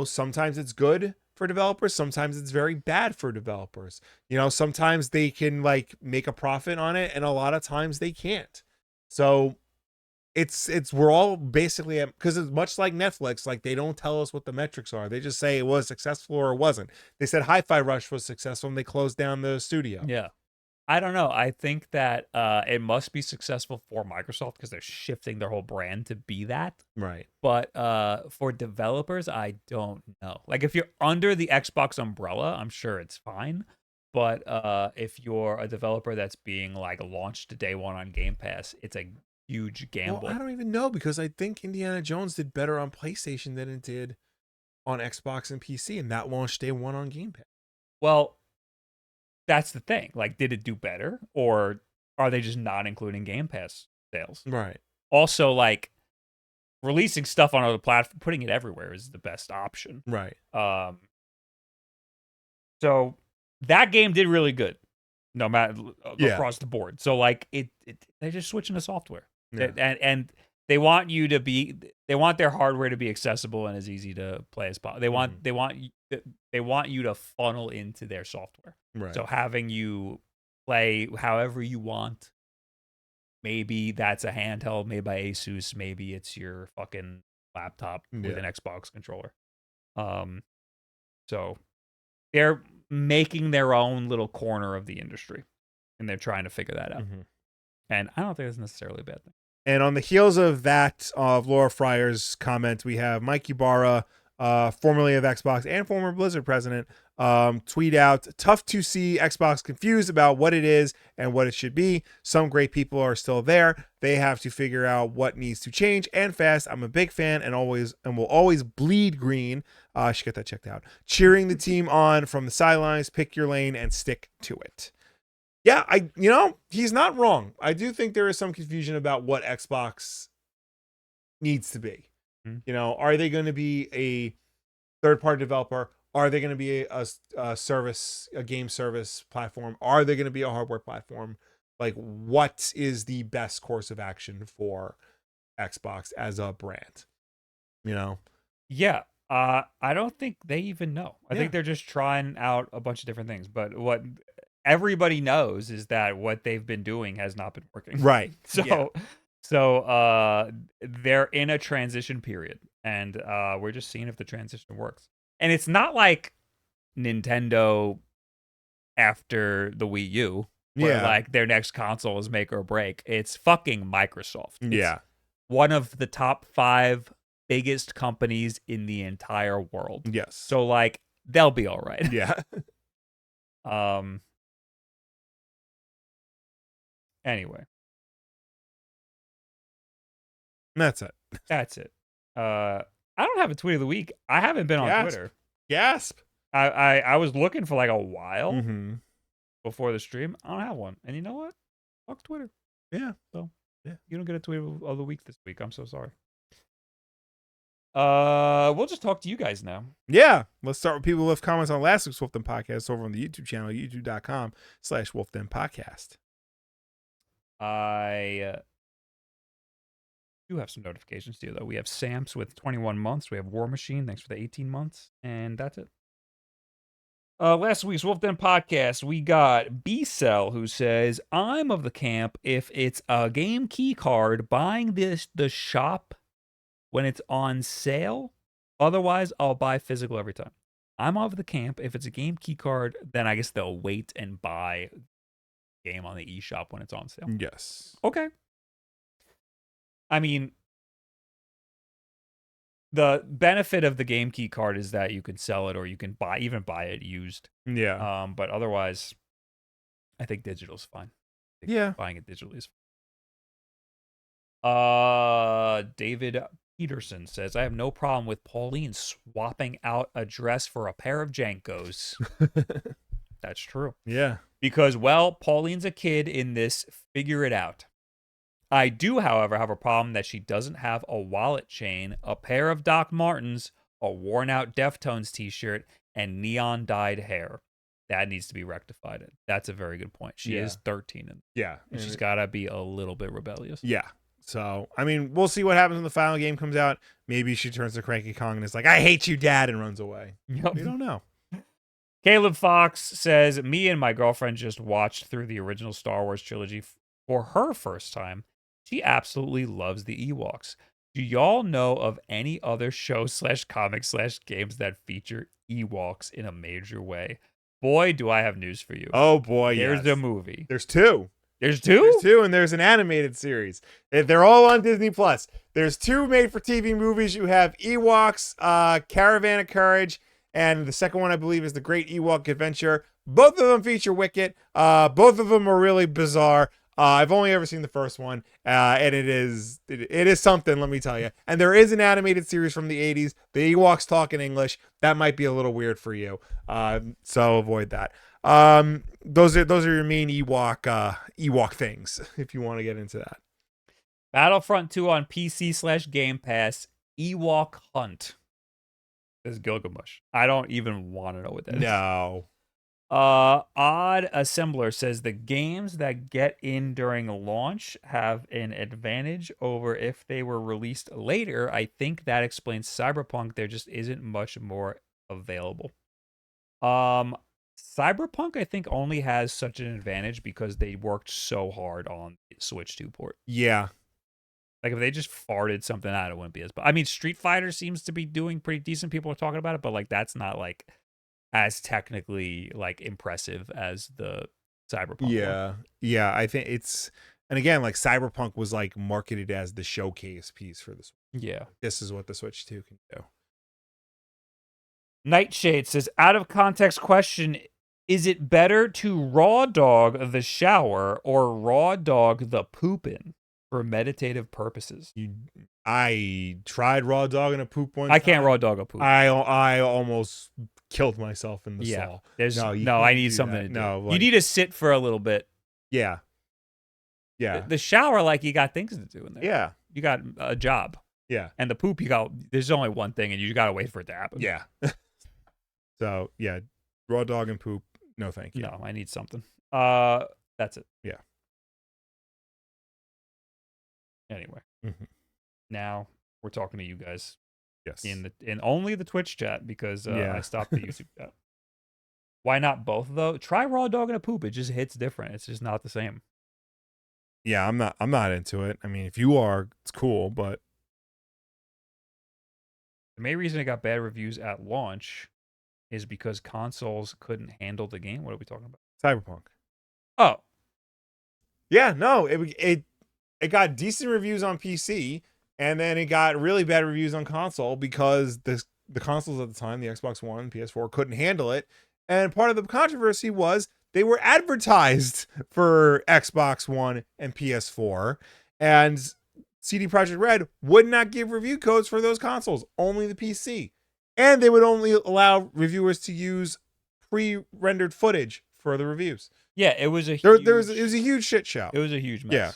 sometimes it's good for developers, sometimes it's very bad for developers. Sometimes they can like make a profit on it and a lot of times they can't. So we're all basically, because it's much like Netflix, like they don't tell us what the metrics are. They just say it was successful or it wasn't. They said Hi-Fi Rush was successful and they closed down the studio. Yeah. I don't know. I think that it must be successful for Microsoft because they're shifting their whole brand to be that. Right. But for developers, I don't know. Like if you're under the Xbox umbrella, I'm sure it's fine. But if you're a developer that's being like launched day one on Game Pass, it's a huge gamble. Well, I don't even know because I think Indiana Jones did better on PlayStation than it did on Xbox and PC, and that launched day one on Game Pass. Well, that's the thing. Like, did it do better, or are they just not including Game Pass sales? Right. Also, like, releasing stuff on other platforms, putting it everywhere is the best option. Right. So that game did really good, no matter across the board. So like they're just switching the software, and they want their hardware to be accessible and as easy to play as possible. They want you to funnel into their software. Right. So having you play however you want. Maybe that's a handheld made by Asus. Maybe it's your fucking laptop with an Xbox controller. So they're making their own little corner of the industry, and they're trying to figure that out. And I don't think that's necessarily a bad thing. And on the heels of that, of Laura Fryer's comment, we have Mike Ybarra, formerly of Xbox and former Blizzard president, tweet out, tough to see Xbox confused about what it is and what it should be. Some great people are still there. They have to figure out what needs to change, and fast. I'm a big fan and will always bleed green. I should get that checked out. Cheering the team on from the sidelines, pick your lane and stick to it. Yeah, he's not wrong. I do think there is some confusion about what Xbox needs to be. Are they going to be a third-party developer? Are they going to be a game service platform? Are they going to be a hardware platform? Like, what is the best course of action for Xbox as a brand? Yeah. I don't think they even know. I think they're just trying out a bunch of different things. But what everybody knows is that what they've been doing has not been working. Right. So they're in a transition period, and we're just seeing if the transition works. And it's not like Nintendo after the Wii U, where like their next console is make or break. It's fucking Microsoft. It's one of the top 5 biggest companies in the entire world. Yes. So like they'll be all right. Yeah. Anyway. That's it. I don't have a tweet of the week. I haven't been on Twitter. Gasp. I was looking for like a while before the stream. I don't have one. And you know what? Fuck Twitter. Yeah. So you don't get a tweet of the week this week. I'm so sorry. We'll just talk to you guys now. Yeah. Let's start with people who left comments on last week's Wolf Den Podcast over on the YouTube channel, youtube.com/Wolf Den Podcast. I do have some notifications too, though. We have Samps with 21 months. We have War Machine. Thanks for the 18 months. And that's it. Last week's Wolf Den Podcast, we got B-Cell, who says, I'm of the camp if it's a game key card, buying the shop when it's on sale. Otherwise, I'll buy physical every time. I'm of the camp if it's a game key card, then I guess they'll wait and buy game on the eShop when it's on sale. Yes. Okay. I mean, the benefit of the game key card is that you can sell it or you can buy it used. Yeah. But otherwise, I think digital's fine. Buying it digitally is fine. David Peterson says, I have no problem with Pauline swapping out a dress for a pair of Jankos. That's true. Yeah. Because, well, Pauline's a kid in this. Figure it out. I do, however, have a problem that she doesn't have a wallet chain, a pair of Doc Martens, a worn-out Deftones t-shirt, and neon-dyed hair. That needs to be rectified. That's a very good point. She is 13. And she's got to be a little bit rebellious. Yeah. So, I mean, we'll see what happens when the final game comes out. Maybe she turns to Cranky Kong and is like, I hate you, Dad, and runs away. Yep. We don't know. Caleb Fox says, me and my girlfriend just watched through the original Star Wars trilogy for her first time. She absolutely loves the Ewoks. Do y'all know of any other show/comic/games that feature Ewoks in a major way? Boy, do I have news for you. Oh, boy, There's a movie. There's 2. There's 2? There's 2, and there's an animated series. They're all on Disney+. There's 2 made-for-TV movies. You have Ewoks, Caravan of Courage, and the second one, I believe, is The Great Ewok Adventure. Both of them feature Wicket. Both of them are really bizarre. I've only ever seen the first one, and it is something, let me tell you. And there is an animated series from the 80s. The Ewoks talk in English. That might be a little weird for you, so avoid that. Those are your main Ewok things if you want to get into that. Battlefront 2 on PC/Game Pass. Ewok Hunt. This is Gilgamesh. I don't even want to know what that is. No. Odd Assembler says the games that get in during launch have an advantage over if they were released later. I think that explains Cyberpunk. There just isn't much more available. Cyberpunk, I think, only has such an advantage because they worked so hard on the Switch 2 port. Yeah. Like, if they just farted something out, it wouldn't be as... But I mean, Street Fighter seems to be doing pretty decent. People are talking about it, but, like, that's not, like, as technically, like, impressive as the Cyberpunk one. Yeah, I think it's... And again, like, Cyberpunk was, like, marketed as the showcase piece for the Switch. Yeah. This is what the Switch 2 can do. Nightshade says, out of context question, is it better to raw dog the shower or raw dog the poopin' for meditative purposes? I tried raw dogging a poop one I time. can't raw dog a poop. I almost killed myself in the stall. I need something to do. No, like, you need to sit for a little bit. Yeah. The shower, like, you got things to do in there. Yeah. You got a job. Yeah. And the poop, there's only one thing, and you got to wait for it to happen. Yeah. So, yeah, raw dog and poop, no thank you. No, I need something. That's it. Yeah. Anyway. Mm-hmm. Now we're talking to you guys. Yes. In only the Twitch chat because Yeah. I stopped the YouTube chat. Why not both though? Try raw dog and a poop. It just hits different. It's just not the same. Yeah, I'm not into it. I mean, if you are, it's cool, but the main reason it got bad reviews at launch is because consoles couldn't handle the game. What are we talking about? Cyberpunk. Oh. Yeah, no, it got decent reviews on PC, and then it got really bad reviews on console because the consoles at the time, the Xbox One, PS4, couldn't handle it. And part of the controversy was they were advertised for Xbox One and PS4, and CD Projekt Red would not give review codes for those consoles, only the PC. And they would only allow reviewers to use pre-rendered footage for the reviews. Yeah, it was a it was a huge shit show. It was a huge mess. Yeah.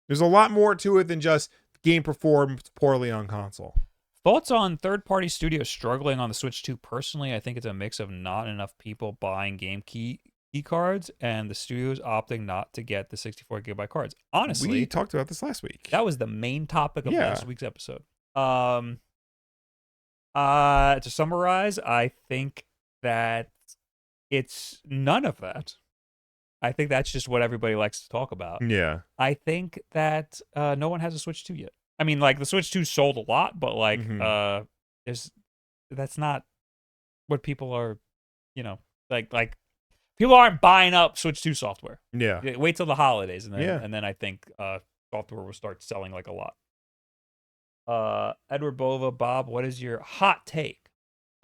There's a lot more to it than just the game performed poorly on console. Thoughts on third-party studios struggling on the Switch 2? Personally, I think it's a mix of not enough people buying game key cards and the studios opting not to get the 64 gigabyte cards. Honestly, we talked about this last week. That was the main topic of last week's episode. To summarize, I think that it's none of that. I think that's just what everybody likes to talk about. Yeah. I think that no one has a Switch 2 yet. I mean, like, the Switch 2 sold a lot, but, like, that's not what people are, like people aren't buying up Switch 2 software. Yeah. Wait till the holidays, and then I think software will start selling, like, a lot. Edward Bova, Bob, what is your hot take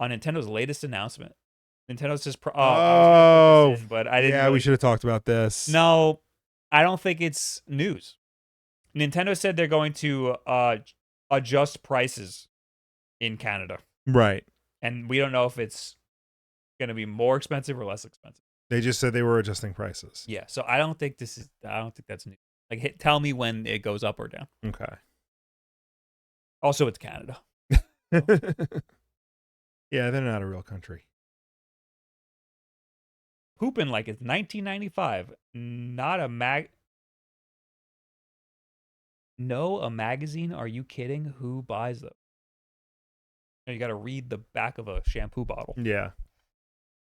on Nintendo's latest announcement? Nintendo says, but I didn't. Yeah, we should have talked about this. No, I don't think it's news. Nintendo said they're going to adjust prices in Canada. Right. And we don't know if it's going to be more expensive or less expensive. They just said they were adjusting prices. Yeah, so I don't think that's news. Like, tell me when it goes up or down. Okay. Also, it's Canada. Yeah, they're not a real country. Poopin' like it's 1995. Not a No, a magazine? Are you kidding? Who buys them? You got to read the back of a shampoo bottle. Yeah.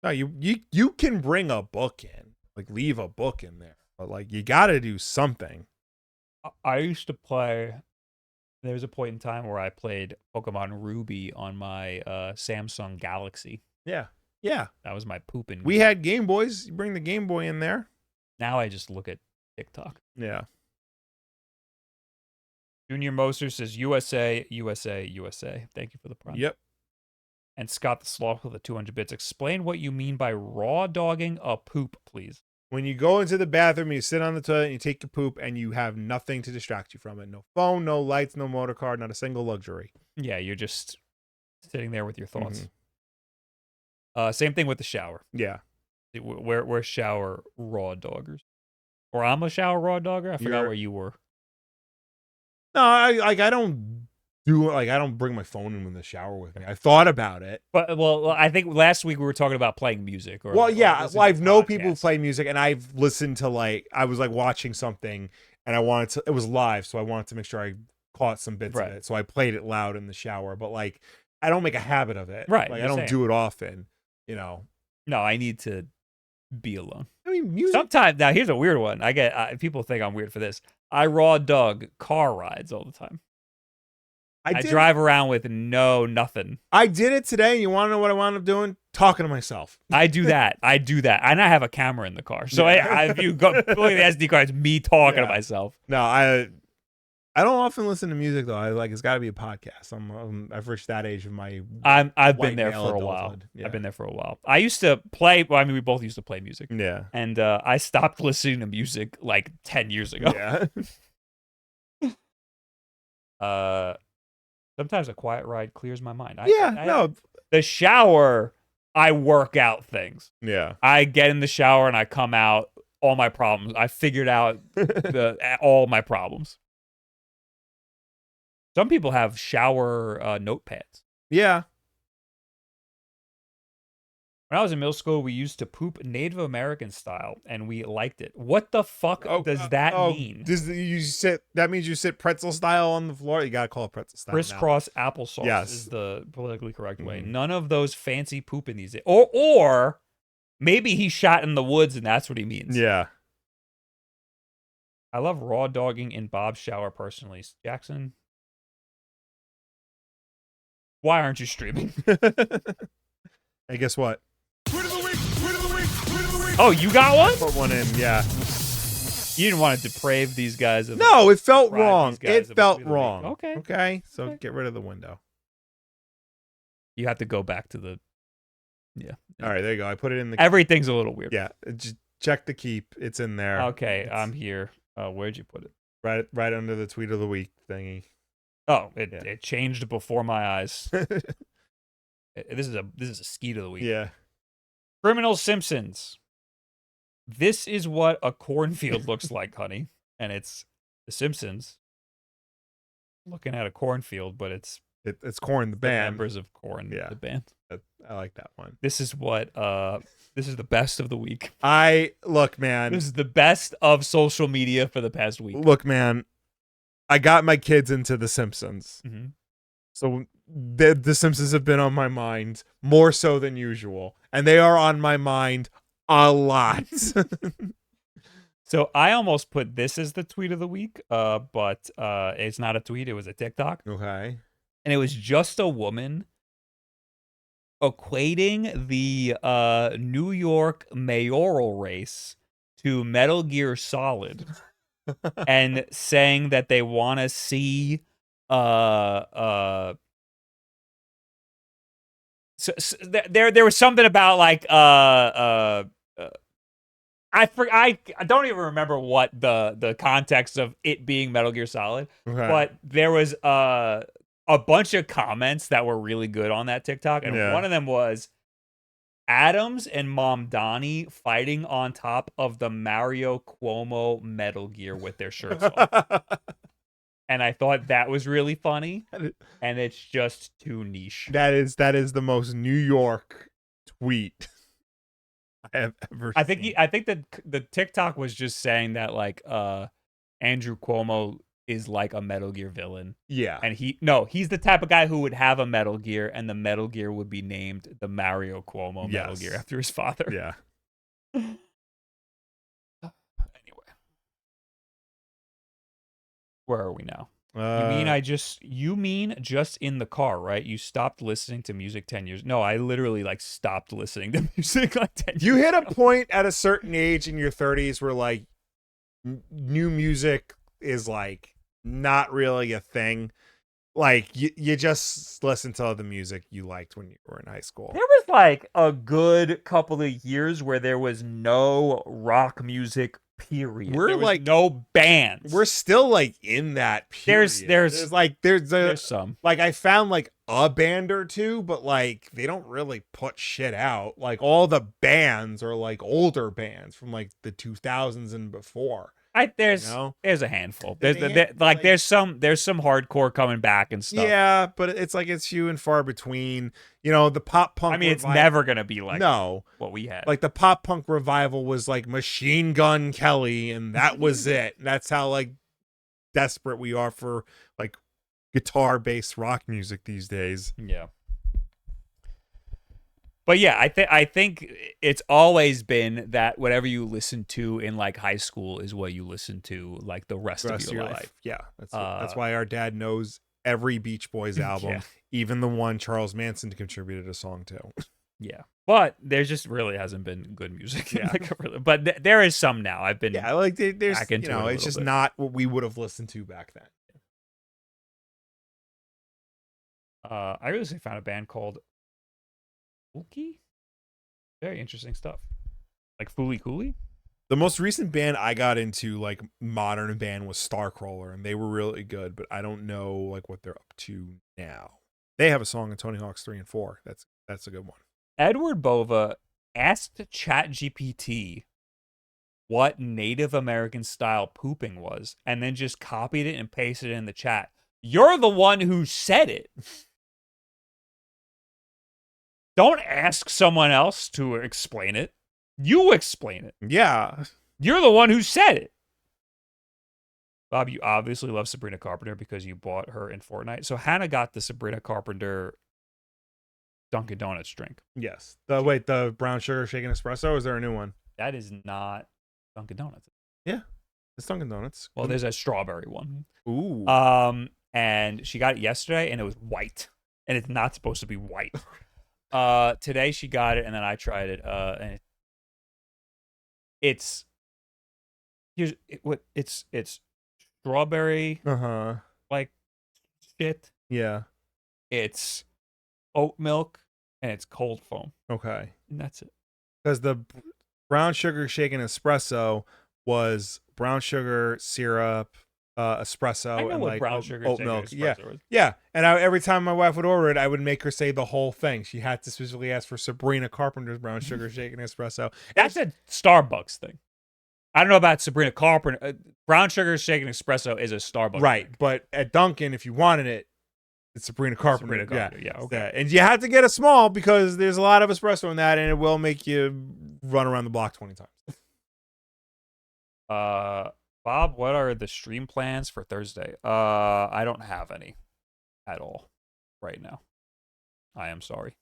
No, you can bring a book in, like leave a book in there, but like you got to do something. I used to play. There was a point in time where I played Pokemon Ruby on my Samsung Galaxy. Yeah. Yeah. That was my pooping. We had Game Boys. You bring the Game Boy in there. Now I just look at TikTok. Yeah. Junior Moser says USA, USA, USA. Thank you for the prompt. Yep. And Scott the Sloth with the 200 bits. Explain what you mean by raw dogging a poop, please. When you go into the bathroom, you sit on the toilet, and you take your poop, and you have nothing to distract you from it. No phone, no lights, no motor car, not a single luxury. Yeah, you're just sitting there with your thoughts. Mm-hmm. Same thing with the shower. Yeah. We're shower raw doggers, or I'm a shower raw dogger. I forgot where you were. No, I don't bring my phone in the shower with me. I thought about it, but I think last week we were talking about playing music. I've known people who play music, and I've listened to I was watching something, and I wanted to. It was live, so I wanted to make sure I caught some bits of it. So I played it loud in the shower, but I don't make a habit of it. Right, I don't do it often. No, I need to be alone. I mean, music. Sometimes now here's a weird one. I get people think I'm weird for this. I raw dog car rides all the time. I drive around with nothing. I did it today, and you want to know what I wound up doing? Talking to myself. I do that, and I have a camera in the car. So if you go look at the SD card, it's me talking to myself. No, I don't often listen to music though. It's got to be a podcast. I've reached that age of my. I've been there for a while. Yeah. I've been there for a while. I used to play. Well, I mean, we both used to play music. Yeah. And I stopped listening to music 10 years ago. Yeah. Sometimes a quiet ride clears my mind. The shower, I work out things. Yeah. I get in the shower and I come out. All my problems. I figured out all my problems. Some people have shower notepads. Yeah. When I was in middle school, we used to poop Native American style, and we liked it. What the fuck does that mean? That means you sit pretzel style on the floor? You gotta call it pretzel style. Crisscross applesauce is the politically correct way. None of those fancy poop in these. Or maybe he shot in the woods, and that's what he means. Yeah. I love raw dogging in Bob's shower personally. Jackson, why aren't you streaming? Hey, guess what? Oh, you got one? Put one in, yeah. You didn't want to deprave these guys. No, it felt wrong. It felt wrong. Okay. So get rid of the window. You have to go back to the. Yeah. All right, there you go. I put it in the. Everything's a little weird. Yeah. Just check the keep. It's in there. Okay, I'm here. Where'd you put it? Right under the tweet of the week thingy. Oh, it changed before my eyes. This is a skeet of the week. Yeah. Criminal Simpsons. This is what a cornfield looks like, honey. And it's The Simpsons looking at a cornfield, but it's Korn, the band. Members of Korn, the band. I like that one. This is what this is the best of the week. Look, man. This is the best of social media for the past week. Look, man. I got my kids into The Simpsons. Mm-hmm. So the Simpsons have been on my mind more so than usual. And they are on my mind a lot. So I almost put this as the tweet of the week, but it's not a tweet. It was a TikTok. Okay. And it was just a woman equating the New York mayoral race to Metal Gear Solid and saying that they want to see so there was something about I don't even remember what the context of it being Metal Gear Solid, but there was a bunch of comments that were really good on that TikTok, and one of them was Adams and Mom Donnie fighting on top of the Mario Cuomo Metal Gear with their shirts off. And I thought that was really funny, and it's just too niche. That is the most New York tweet I have ever seen. I think that the TikTok was just saying that Andrew Cuomo is like a Metal Gear villain. Yeah. And he's the type of guy who would have a Metal Gear, and the Metal Gear would be named the Mario Cuomo Metal Gear after his father. Yeah. Where are we now? You mean just in the car, right? You stopped listening to music 10 years. No, I literally stopped listening to music 10 years. You hit a point at a certain age in your 30s where new music is not really a thing. You just listen to the music you liked when you were in high school. There was a good couple of years where there was no rock music Period. We're There was like no bands. We're still like in that period. There's some. Like I found like a band or two, but like they don't really put shit out. Like all the bands are like older bands from like the 2000s and before. There's a handful. There's some hardcore coming back and stuff. Yeah, but it's like it's few and far between. You know, the pop punk. I mean, it's never gonna be like what we had. Like the pop punk revival was like Machine Gun Kelly, and that was it. That's how like desperate we are for like guitar-based rock music these days. Yeah. But yeah, I think it's always been that whatever you listen to in like high school is what you listen to like the rest of your life. Yeah, that's why our dad knows every Beach Boys album, even the one Charles Manson contributed a song to. Yeah, but there just really hasn't been good music. Yeah, but there is some now. I've been like there's it's just not what we would have listened to back then. I recently found a band called Genki. Very interesting stuff. Like Fooly Cooly. The most recent band I got into, like modern band, was Starcrawler, and they were really good. But I don't know like what they're up to now. They have a song in Tony Hawk's 3 and 4. That's a good one. Edward Bova asked ChatGPT what Native American style pooping was, and then just copied it and pasted it in the chat. You're the one who said it. Don't ask someone else to explain it. You explain it. Yeah. You're the one who said it. Bob, you obviously love Sabrina Carpenter because you bought her in Fortnite. So Hannah got the Sabrina Carpenter Dunkin' Donuts drink. Yes. The brown sugar shaken espresso, or is there a new one? That is not Dunkin' Donuts. Yeah. It's Dunkin' Donuts. Well, there's a strawberry one. Ooh. And she got it yesterday and it was white. And it's not supposed to be white. Today she got it and then I tried it. And it's strawberry like shit. Yeah. It's oat milk and it's cold foam. Okay. And that's it. Because the brown sugar shaken espresso was brown sugar, syrup, espresso, and like brown sugar oat milk. Yeah. Was. Yeah. And every time my wife would order it, I would make her say the whole thing. She had to specifically ask for Sabrina Carpenter's brown sugar shaken espresso. That's a Starbucks thing. I don't know about Sabrina Carpenter. Brown sugar shaken espresso is a Starbucks right thing. But at Dunkin', if you wanted it, it's Sabrina Carpenter. Yeah, okay. And you have to get a small because there's a lot of espresso in that, and it will make you run around the block 20 times. Bob, what are the stream plans for Thursday? I don't have any at all right now. I am sorry.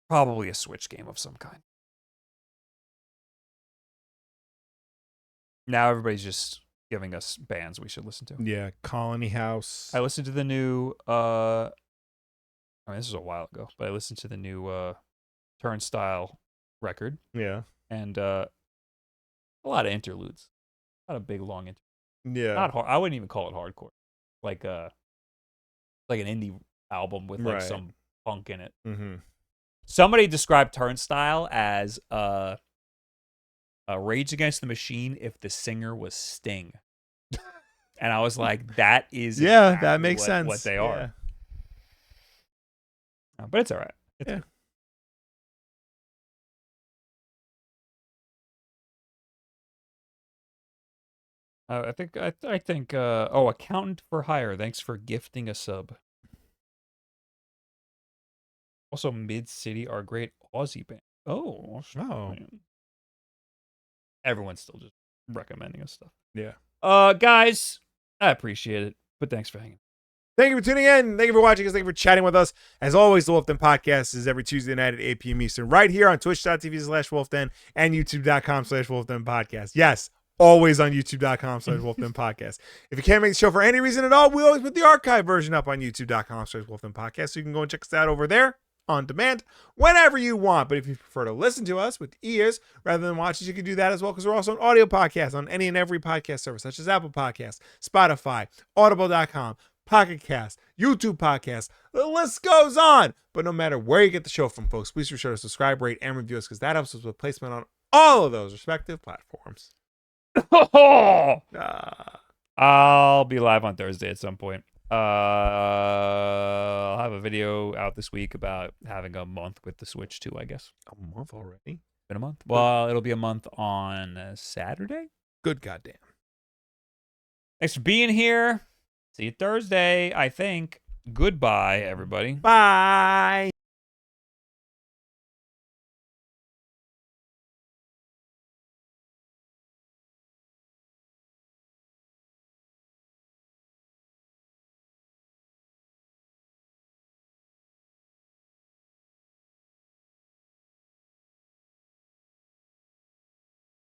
Probably a Switch game of some kind. Now everybody's just giving us bands we should listen to. Yeah, Colony House. I listened to the new I mean this was a while ago, but I listened to the new Turnstile record. Yeah. And a lot of interludes. A lot of big long interludes. Yeah. Not hard. I wouldn't even call it hardcore. Like an indie album with like some funk in it. Mm-hmm. Somebody described Turnstile as a Rage Against the Machine if the singer was Sting. And I was like, that is exactly that makes sense. What they are. But it's all right. It's good. I think Accountant for Hire, thanks for gifting a sub. Also, Mid City are great Aussie band. Oh. Everyone's still just recommending us stuff. Yeah. Guys, I appreciate it, but thanks for hanging. Thank you for tuning in. Thank you for watching us. Thank you for chatting with us. As always, the WULFF DEN Podcast is every Tuesday night at 8 p.m. Eastern, right here on twitch.tv/WULFFDEN and youtube.com/WULFF DEN Podcast. Yes, always on youtube.com/WULFF DEN Podcast. If you can't make the show for any reason at all, we always put the archive version up on youtube.com/WULFF DEN Podcast. So you can go and check us out over there on demand whenever you want. But if you prefer to listen to us with ears rather than watch us, you can do that as well, because we're also an audio podcast on any and every podcast service, such as Apple Podcasts, Spotify, Audible.com, Pocket Cast, YouTube Podcast. The list goes on. But no matter where you get the show from, folks, please be sure to subscribe, rate, and review us, because that helps us with placement on all of those respective platforms. I'll be live on Thursday at some point. I'll have a video out this week about having a month with the Switch too, I guess. A month already? Been a month? Well, it'll be a month on Saturday. Good goddamn. Thanks for being here. See you Thursday, I think. Goodbye, everybody. Bye.